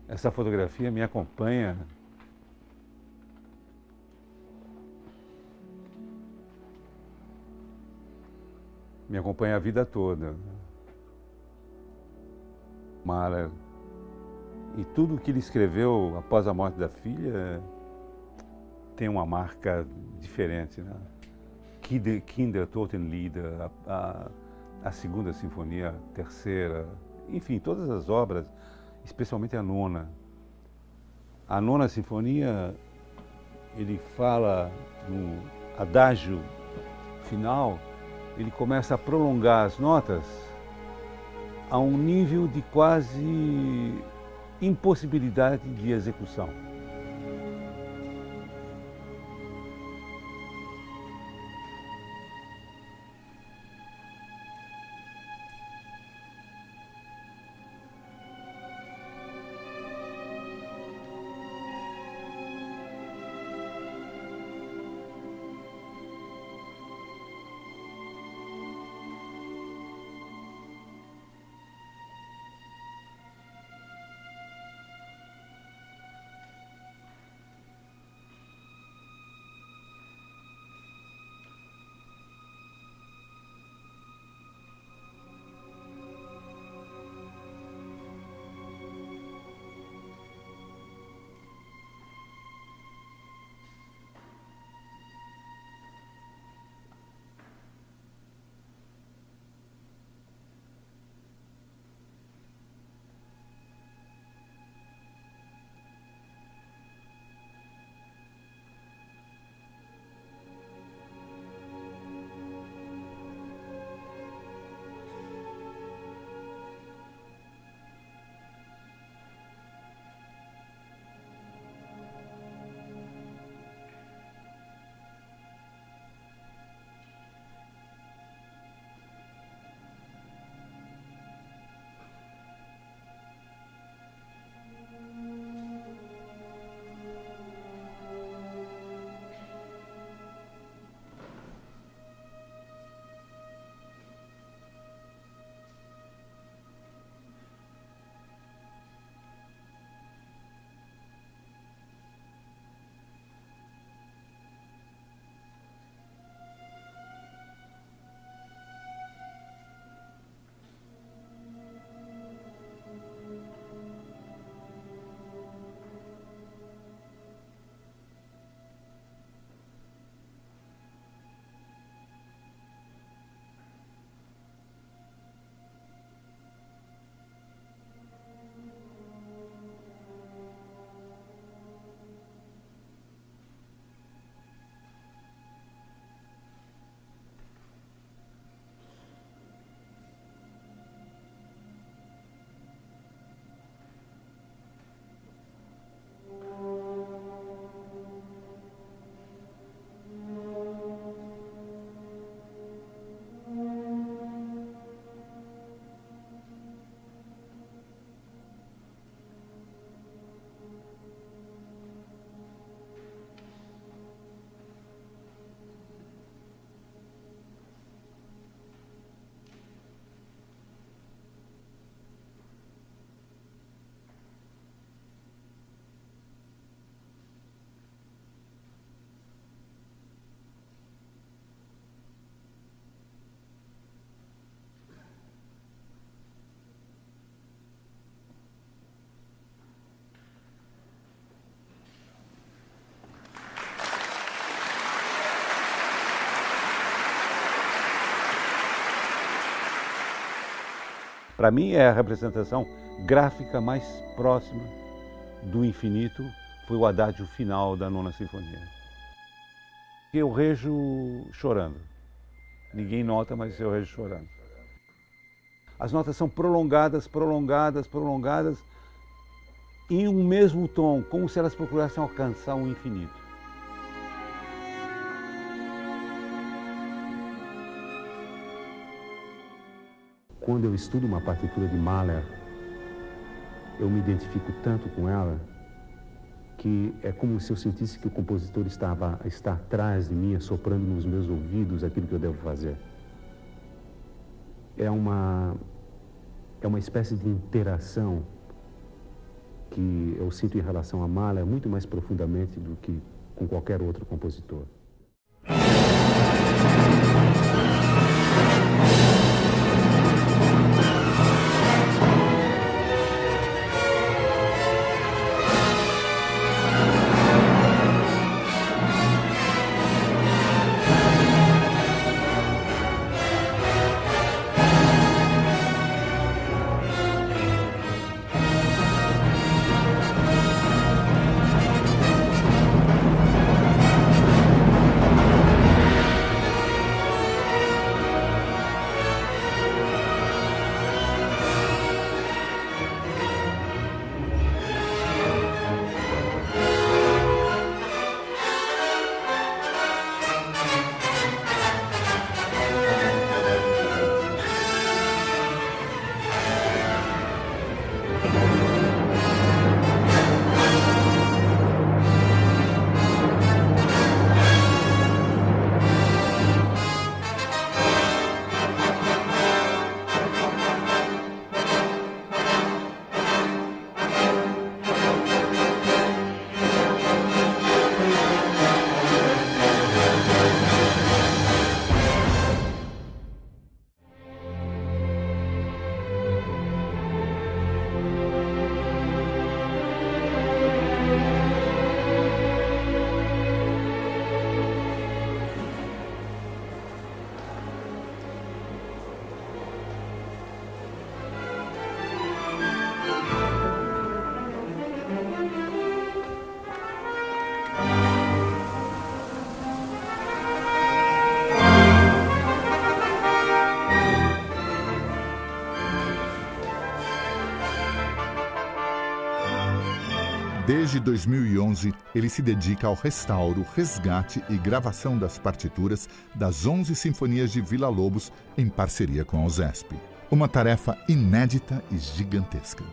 A: Essa fotografia me acompanha a vida toda. Mahler, e tudo que ele escreveu após a morte da filha tem uma marca diferente, né? Kindertotenlieder, a segunda sinfonia, a terceira, enfim, todas as obras, especialmente a nona. A nona sinfonia, ele fala no adágio final, ele começa a prolongar as notas a um nível de quase impossibilidade de execução. Para mim, é a representação gráfica mais próxima do infinito, foi o adágio final da Nona Sinfonia. Eu rejo chorando. Ninguém nota, mas eu rejo chorando. As notas são prolongadas, prolongadas, prolongadas, em um mesmo tom, como se elas procurassem alcançar o infinito.
M: Quando eu estudo uma partitura de Mahler, eu me identifico tanto com ela que é como se eu sentisse que o compositor está atrás de mim, assoprando nos meus ouvidos aquilo que eu devo fazer. É uma espécie de interação que eu sinto em relação a Mahler muito mais profundamente do que com qualquer outro compositor.
B: Desde 2011, ele se dedica ao restauro, resgate e gravação das partituras das 11 sinfonias de Villa-Lobos em parceria com a USESP. Uma tarefa inédita e gigantesca.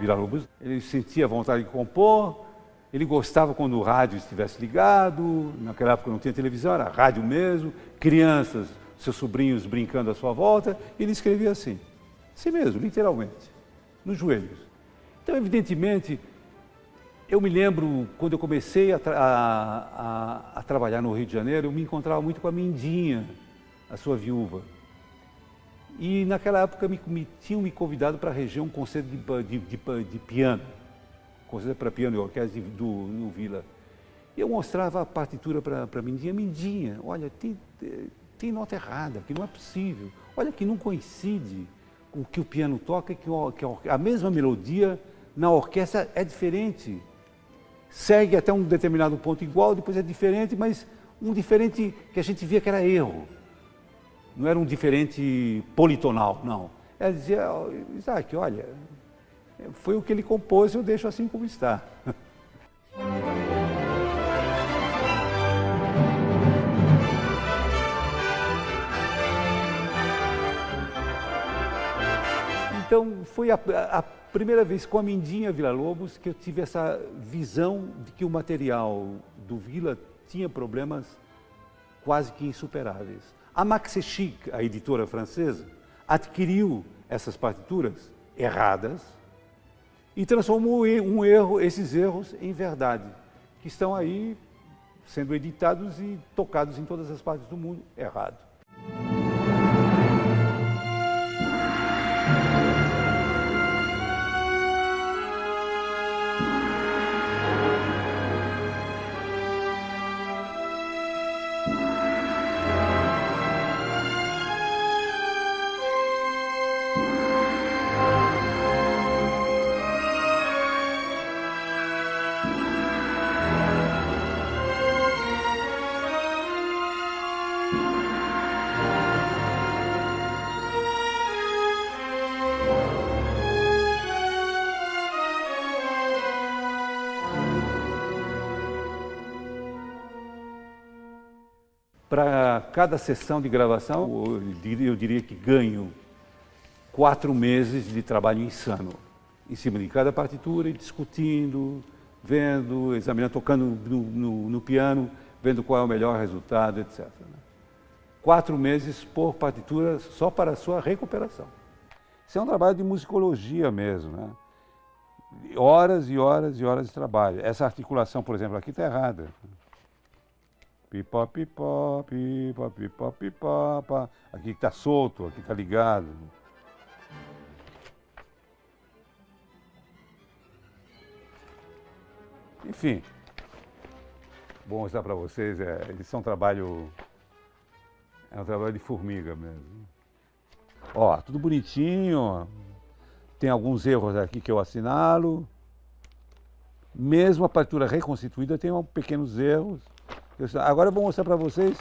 A: Villa-Lobos, ele sentia vontade de compor. Ele gostava quando o rádio estivesse ligado, naquela época não tinha televisão, era rádio mesmo, crianças, seus sobrinhos brincando à sua volta, e ele escrevia assim mesmo, literalmente, nos joelhos. Então, evidentemente, eu me lembro, quando eu comecei a trabalhar no Rio de Janeiro, eu me encontrava muito com a Mindinha, a sua viúva. E naquela época tinham me convidado para reger um concerto de piano. Concerto para piano e orquestra no Villa. E eu mostrava a partitura para a Mindinha. Mindinha, olha, tem nota errada, que não é possível. Olha, que não coincide com o que o piano toca, que a mesma melodia na orquestra é diferente. Segue até um determinado ponto igual, depois é diferente, mas um diferente que a gente via que era erro. Não era um diferente politonal, não. Ela dizia, Isaac, olha, foi o que ele compôs, eu deixo assim como está. Então, foi a primeira vez com a Mindinha Villa-Lobos que eu tive essa visão de que o material do Villa tinha problemas quase que insuperáveis. A Maxi Chic, a editora francesa, adquiriu essas partituras erradas e transformou esses erros em verdade, que estão aí sendo editados e tocados em todas as partes do mundo errado. Para cada sessão de gravação, eu diria que ganho 4 meses de trabalho insano, em cima de cada partitura, discutindo, vendo, examinando, tocando no piano, vendo qual é o melhor resultado, etc. 4 meses por partitura só para a sua recuperação. Isso é um trabalho de musicologia mesmo, né? Horas e horas e horas de trabalho. Essa articulação, por exemplo, aqui está errada. Pipó, pipó, pipó, pipó, pipó, aqui está solto, aqui está ligado. Enfim, vou mostrar para vocês, isso é um trabalho de formiga mesmo. Ó, tudo bonitinho, ó. Tem alguns erros aqui que eu assinalo. Mesmo a partitura reconstituída tem pequenos erros. Agora eu vou mostrar para vocês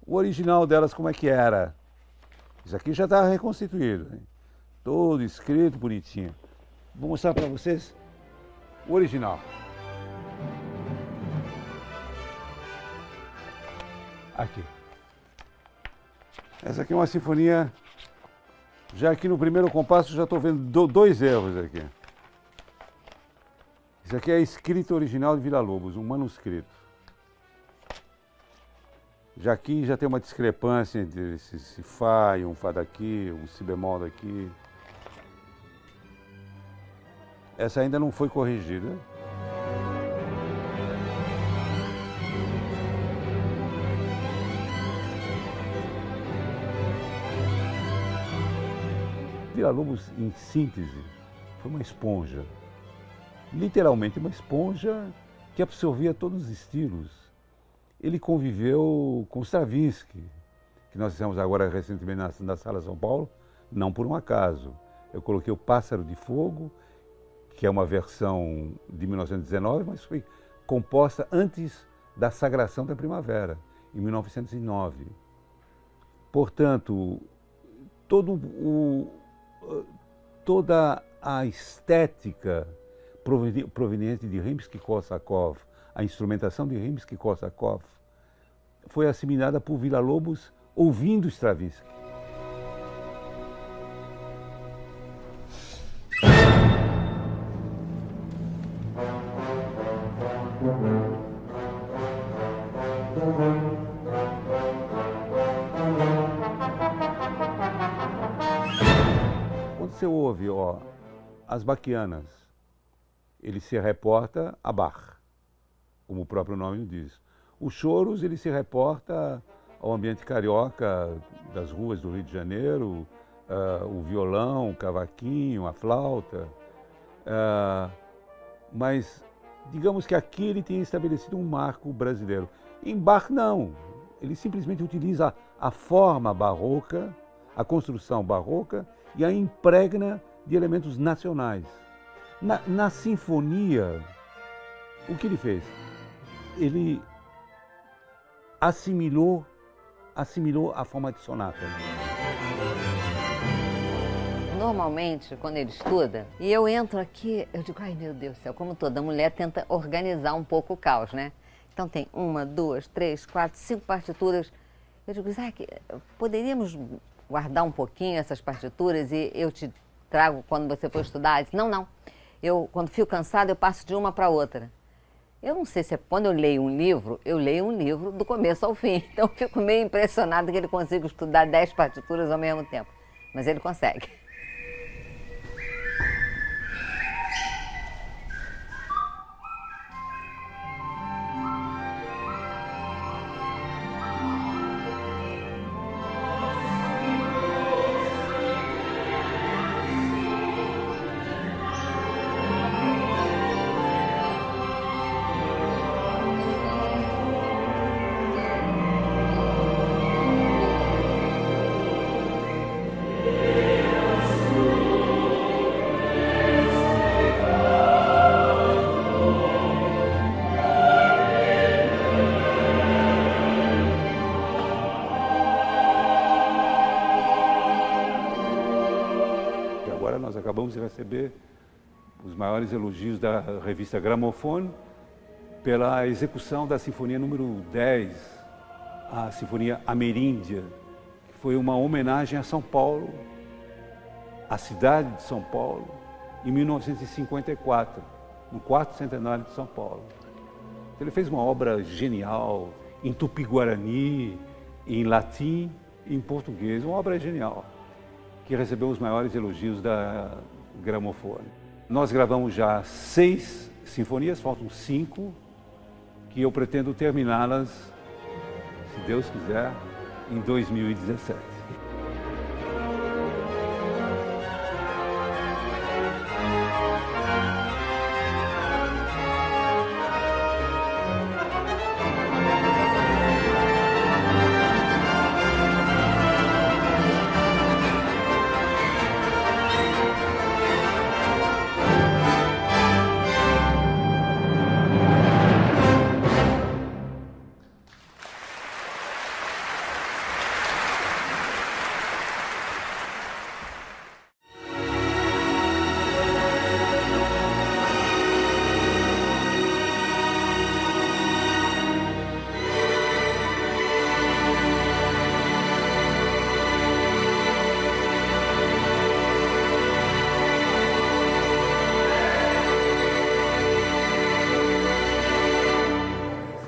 A: o original delas, como é que era. Isso aqui já está reconstituído, hein? Todo escrito, bonitinho. Vou mostrar para vocês o original. Aqui. Essa aqui é uma sinfonia, já aqui no primeiro compasso já estou vendo 2 erros aqui. Isso aqui é a escrita original de Villa-Lobos, um manuscrito. Já aqui já tem uma discrepância entre esse Fá e um Fá daqui, um Si bemol daqui. Essa ainda não foi corrigida. Villa-Lobos, em síntese, foi uma esponja. Literalmente uma esponja que absorvia todos os estilos. Ele conviveu com Stravinsky, que nós fizemos agora recentemente na Sala São Paulo, não por um acaso. Eu coloquei o Pássaro de Fogo, que é uma versão de 1919, mas foi composta antes da Sagração da Primavera, em 1909. Portanto, toda a estética proveniente de Rimsky-Korsakov, a instrumentação de Rimsky-Korsakov, foi assimilada por Villa-Lobos ouvindo Stravinsky. Quando você ouve, ó, as Bachianas, ele se reporta a Bach, como o próprio nome diz. Os choros, ele se reporta ao ambiente carioca das ruas do Rio de Janeiro, o violão, o cavaquinho, a flauta. Mas, digamos que aqui ele tem estabelecido um marco brasileiro. Em Bach, não. Ele simplesmente utiliza a forma barroca, a construção barroca, e a impregna de elementos nacionais. Na sinfonia, o que ele fez? Ele assimilou a forma de sonata.
P: Normalmente, quando ele estuda, e eu entro aqui, eu digo, ai meu Deus do céu, como toda mulher tenta organizar um pouco o caos, né? Então tem 1, 2, 3, 4, 5 partituras. Eu digo, Isaac, poderíamos guardar um pouquinho essas partituras e eu te trago quando você for estudar? Ele disse, não. Eu, quando fico cansado, eu passo de uma para outra. Eu não sei se é quando eu leio um livro do começo ao fim. Então eu fico meio impressionado que ele consiga estudar 10 partituras ao mesmo tempo. Mas ele consegue.
A: Nós acabamos de receber os maiores elogios da revista Gramophone pela execução da Sinfonia número 10 a Sinfonia Ameríndia, que foi uma homenagem a São Paulo, à cidade de São Paulo, em 1954, no 4º centenário de São Paulo. Ele fez uma obra genial, em tupi-guarani, em latim e em português, uma obra genial, que recebeu os maiores elogios da gramofone. Nós gravamos já 6 sinfonias, faltam 5, que eu pretendo terminá-las, se Deus quiser, em 2017.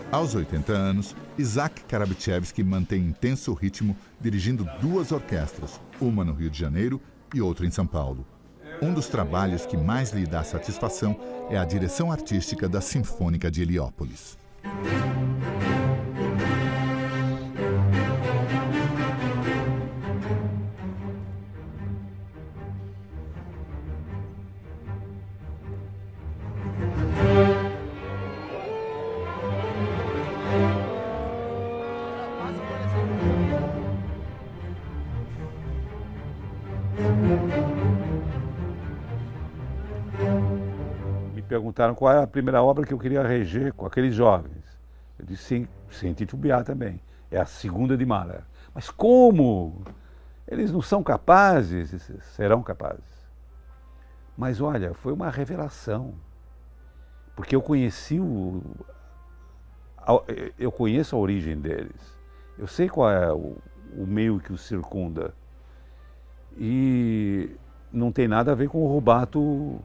B: Aos 80 anos, Isaac Karabichevsky mantém intenso ritmo dirigindo 2 orquestras, uma no Rio de Janeiro e outra em São Paulo. Um dos trabalhos que mais lhe dá satisfação é a direção artística da Sinfônica de Heliópolis.
A: Perguntaram qual é a primeira obra que eu queria reger com aqueles jovens. Eu disse, sem titubear também, é a segunda de Mahler. Mas como? Eles não são capazes? Serão capazes. Mas olha, foi uma revelação. Porque eu conheci eu conheço a origem deles. Eu sei qual é o meio que os circunda. E não tem nada a ver com o rubato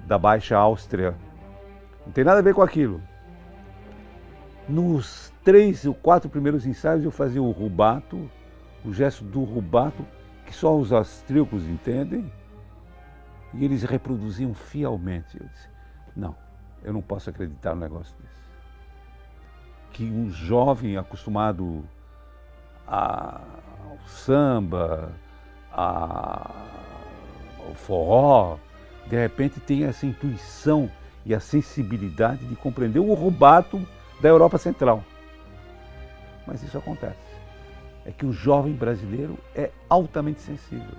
A: da Baixa Áustria. Não tem nada a ver com aquilo. Nos 3 ou 4 primeiros ensaios eu fazia o rubato, o gesto do rubato, que só os austríacos entendem, e eles reproduziam fielmente. Eu disse, não, eu não posso acreditar num negócio desse. Que um jovem acostumado ao samba, ao forró, de repente tem essa intuição e a sensibilidade de compreender o rubato da Europa Central. Mas isso acontece. É que o jovem brasileiro é altamente sensível.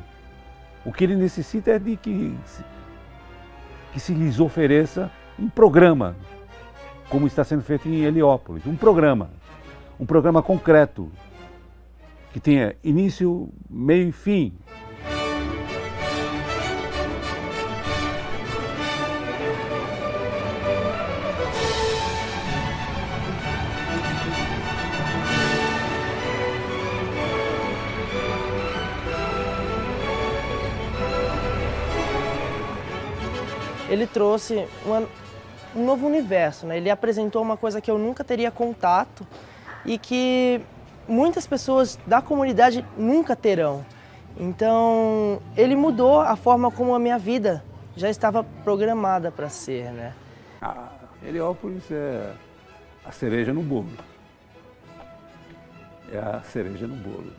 A: O que ele necessita é de que se lhes ofereça um programa, como está sendo feito em Heliópolis. Um programa concreto, que tenha início, meio e fim.
Q: Ele trouxe um novo universo, né? Ele apresentou uma coisa que eu nunca teria contato e que muitas pessoas da comunidade nunca terão. Então, ele mudou a forma como a minha vida já estava programada para ser, né?
A: Heliópolis é a cereja no bolo. É a cereja no bolo.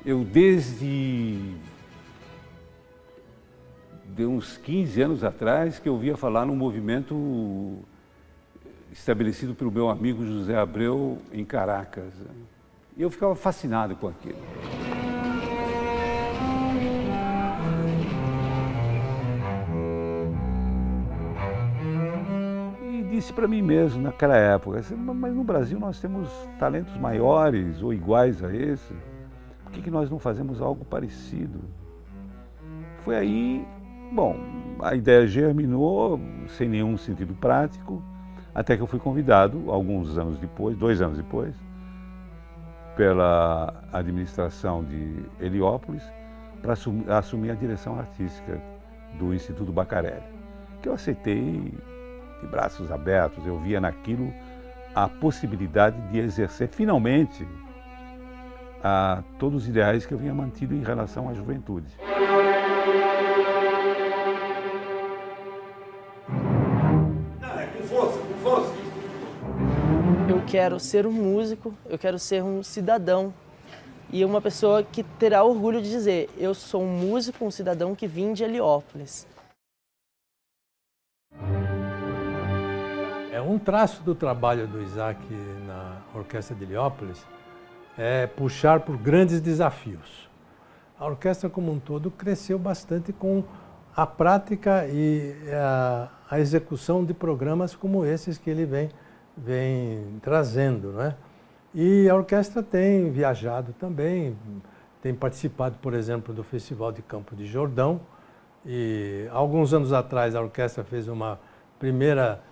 A: Eu desde de uns 15 anos atrás que eu ouvia falar num movimento estabelecido pelo meu amigo José Abreu em Caracas. E eu ficava fascinado com aquilo. E disse para mim mesmo naquela época, mas no Brasil nós temos talentos maiores ou iguais a esse, por que nós não fazemos algo parecido? Foi aí, bom, a ideia germinou sem nenhum sentido prático, até que eu fui convidado, alguns anos depois, 2 anos depois, pela administração de Heliópolis para assumir a direção artística do Instituto Bacarelli, que eu aceitei de braços abertos. Eu via naquilo a possibilidade de exercer finalmente todos os ideais que eu vinha mantido em relação à juventude.
Q: Eu quero ser um músico, eu quero ser um cidadão e uma pessoa que terá orgulho de dizer: eu sou um músico, um cidadão que vim de Heliópolis.
C: Um traço do trabalho do Isaac na Orquestra de Heliópolis é puxar por grandes desafios. A orquestra como um todo cresceu bastante com a prática e a execução de programas como esses que ele vem trazendo, não é? E a orquestra tem viajado também, tem participado, por exemplo, do Festival de Campo de Jordão, e alguns anos atrás a orquestra fez uma primeira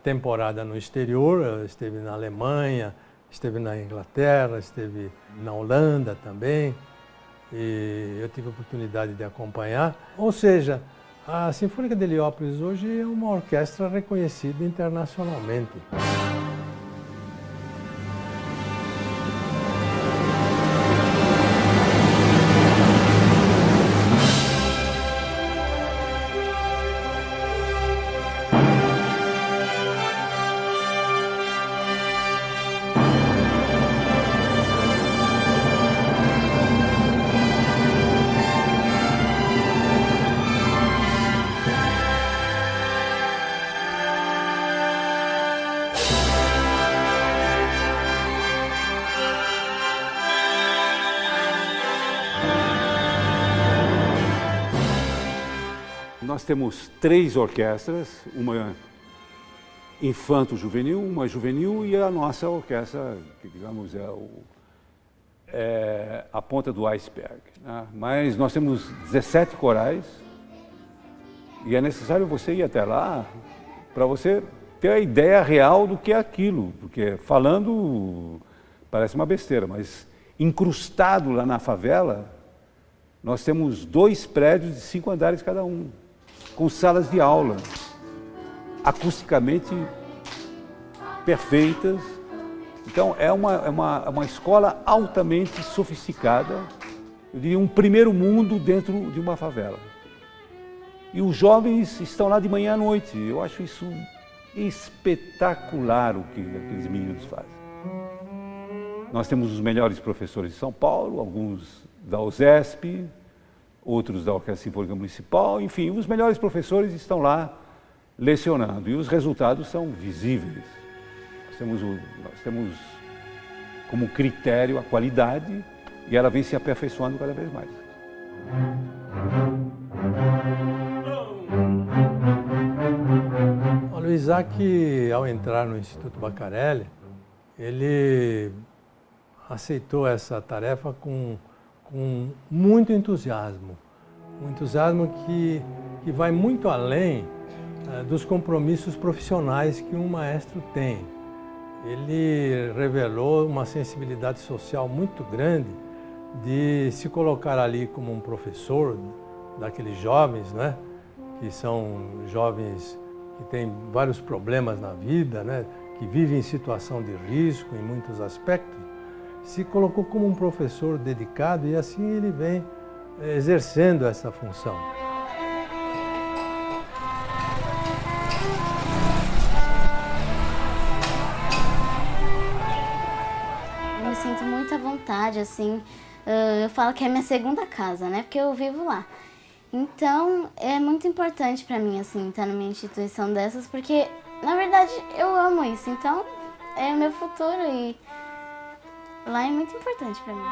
C: temporada no exterior, esteve na Alemanha, esteve na Inglaterra, esteve na Holanda também, e eu tive a oportunidade de acompanhar. Ou seja, a Sinfônica de Heliópolis hoje é uma orquestra reconhecida internacionalmente.
A: Nós temos 3 orquestras, uma infanto-juvenil, uma juvenil e a nossa orquestra, que digamos é a ponta do iceberg, né? Mas nós temos 17 corais e é necessário você ir até lá para você ter a ideia real do que é aquilo, porque falando parece uma besteira, mas incrustado lá na favela, nós temos 2 prédios de 5 andares cada um, com salas de aula, acusticamente perfeitas. Então é uma escola altamente sofisticada, eu diria um primeiro mundo dentro de uma favela. E os jovens estão lá de manhã à noite, eu acho isso espetacular o que aqueles meninos fazem. Nós temos os melhores professores de São Paulo, alguns da USESP, outros da Orquestra Sinfônica Municipal, enfim, os melhores professores estão lá lecionando e os resultados são visíveis. Nós temos como critério a qualidade e ela vem se aperfeiçoando cada vez mais.
C: Olha, o Isaac, ao entrar no Instituto Bacarelli, ele aceitou essa tarefa com muito entusiasmo. Um entusiasmo que vai muito além dos compromissos profissionais que um maestro tem. Ele revelou uma sensibilidade social muito grande de se colocar ali como um professor daqueles jovens, né? Que são jovens que têm vários problemas na vida, né? Que vivem em situação de risco em muitos aspectos. Se colocou como um professor dedicado e assim ele vem exercendo essa função.
R: Eu me sinto muito à vontade, assim, eu falo que é minha segunda casa, né, porque eu vivo lá. Então, é muito importante para mim, assim, estar numa instituição dessas, porque, na verdade, eu amo isso, então é o meu futuro e lá é muito importante para mim.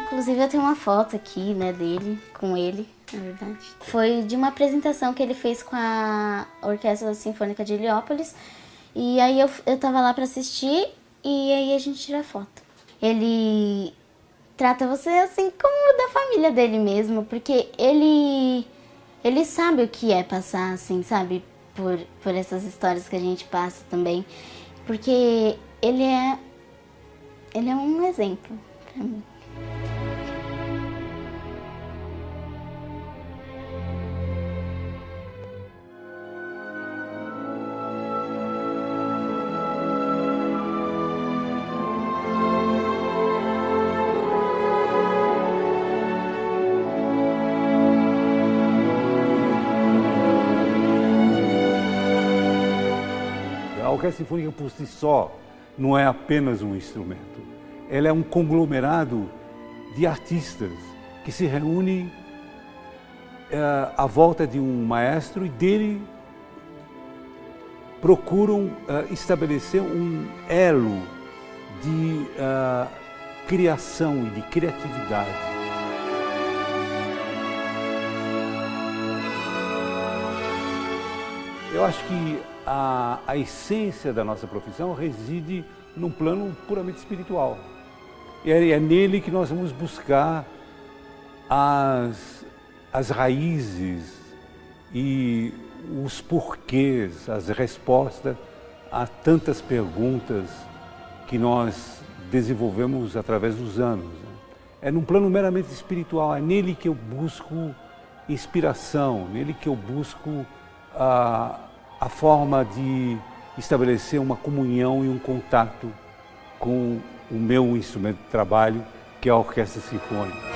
R: Inclusive eu tenho uma foto aqui, né, dele, com ele, na verdade. Foi de uma apresentação que ele fez com a Orquestra Sinfônica de Heliópolis. E aí eu tava lá para assistir e aí a gente tira foto. Ele trata você assim como da família dele mesmo, porque ele sabe o que é passar assim, sabe, por essas histórias que a gente passa também. porque ele é um exemplo para mim.
A: A Orquestra Sinfônica por si só não é apenas um instrumento. Ela é um conglomerado de artistas que se reúnem à volta de um maestro e dele procuram estabelecer um elo de criação e de criatividade. Eu acho que a essência da nossa profissão reside num plano puramente espiritual. E é nele que nós vamos buscar as raízes e os porquês, as respostas a tantas perguntas que nós desenvolvemos através dos anos. É num plano meramente espiritual, é nele que eu busco inspiração, nele que eu busco a forma de estabelecer uma comunhão e um contato com o meu instrumento de trabalho, que é a Orquestra Sinfônica.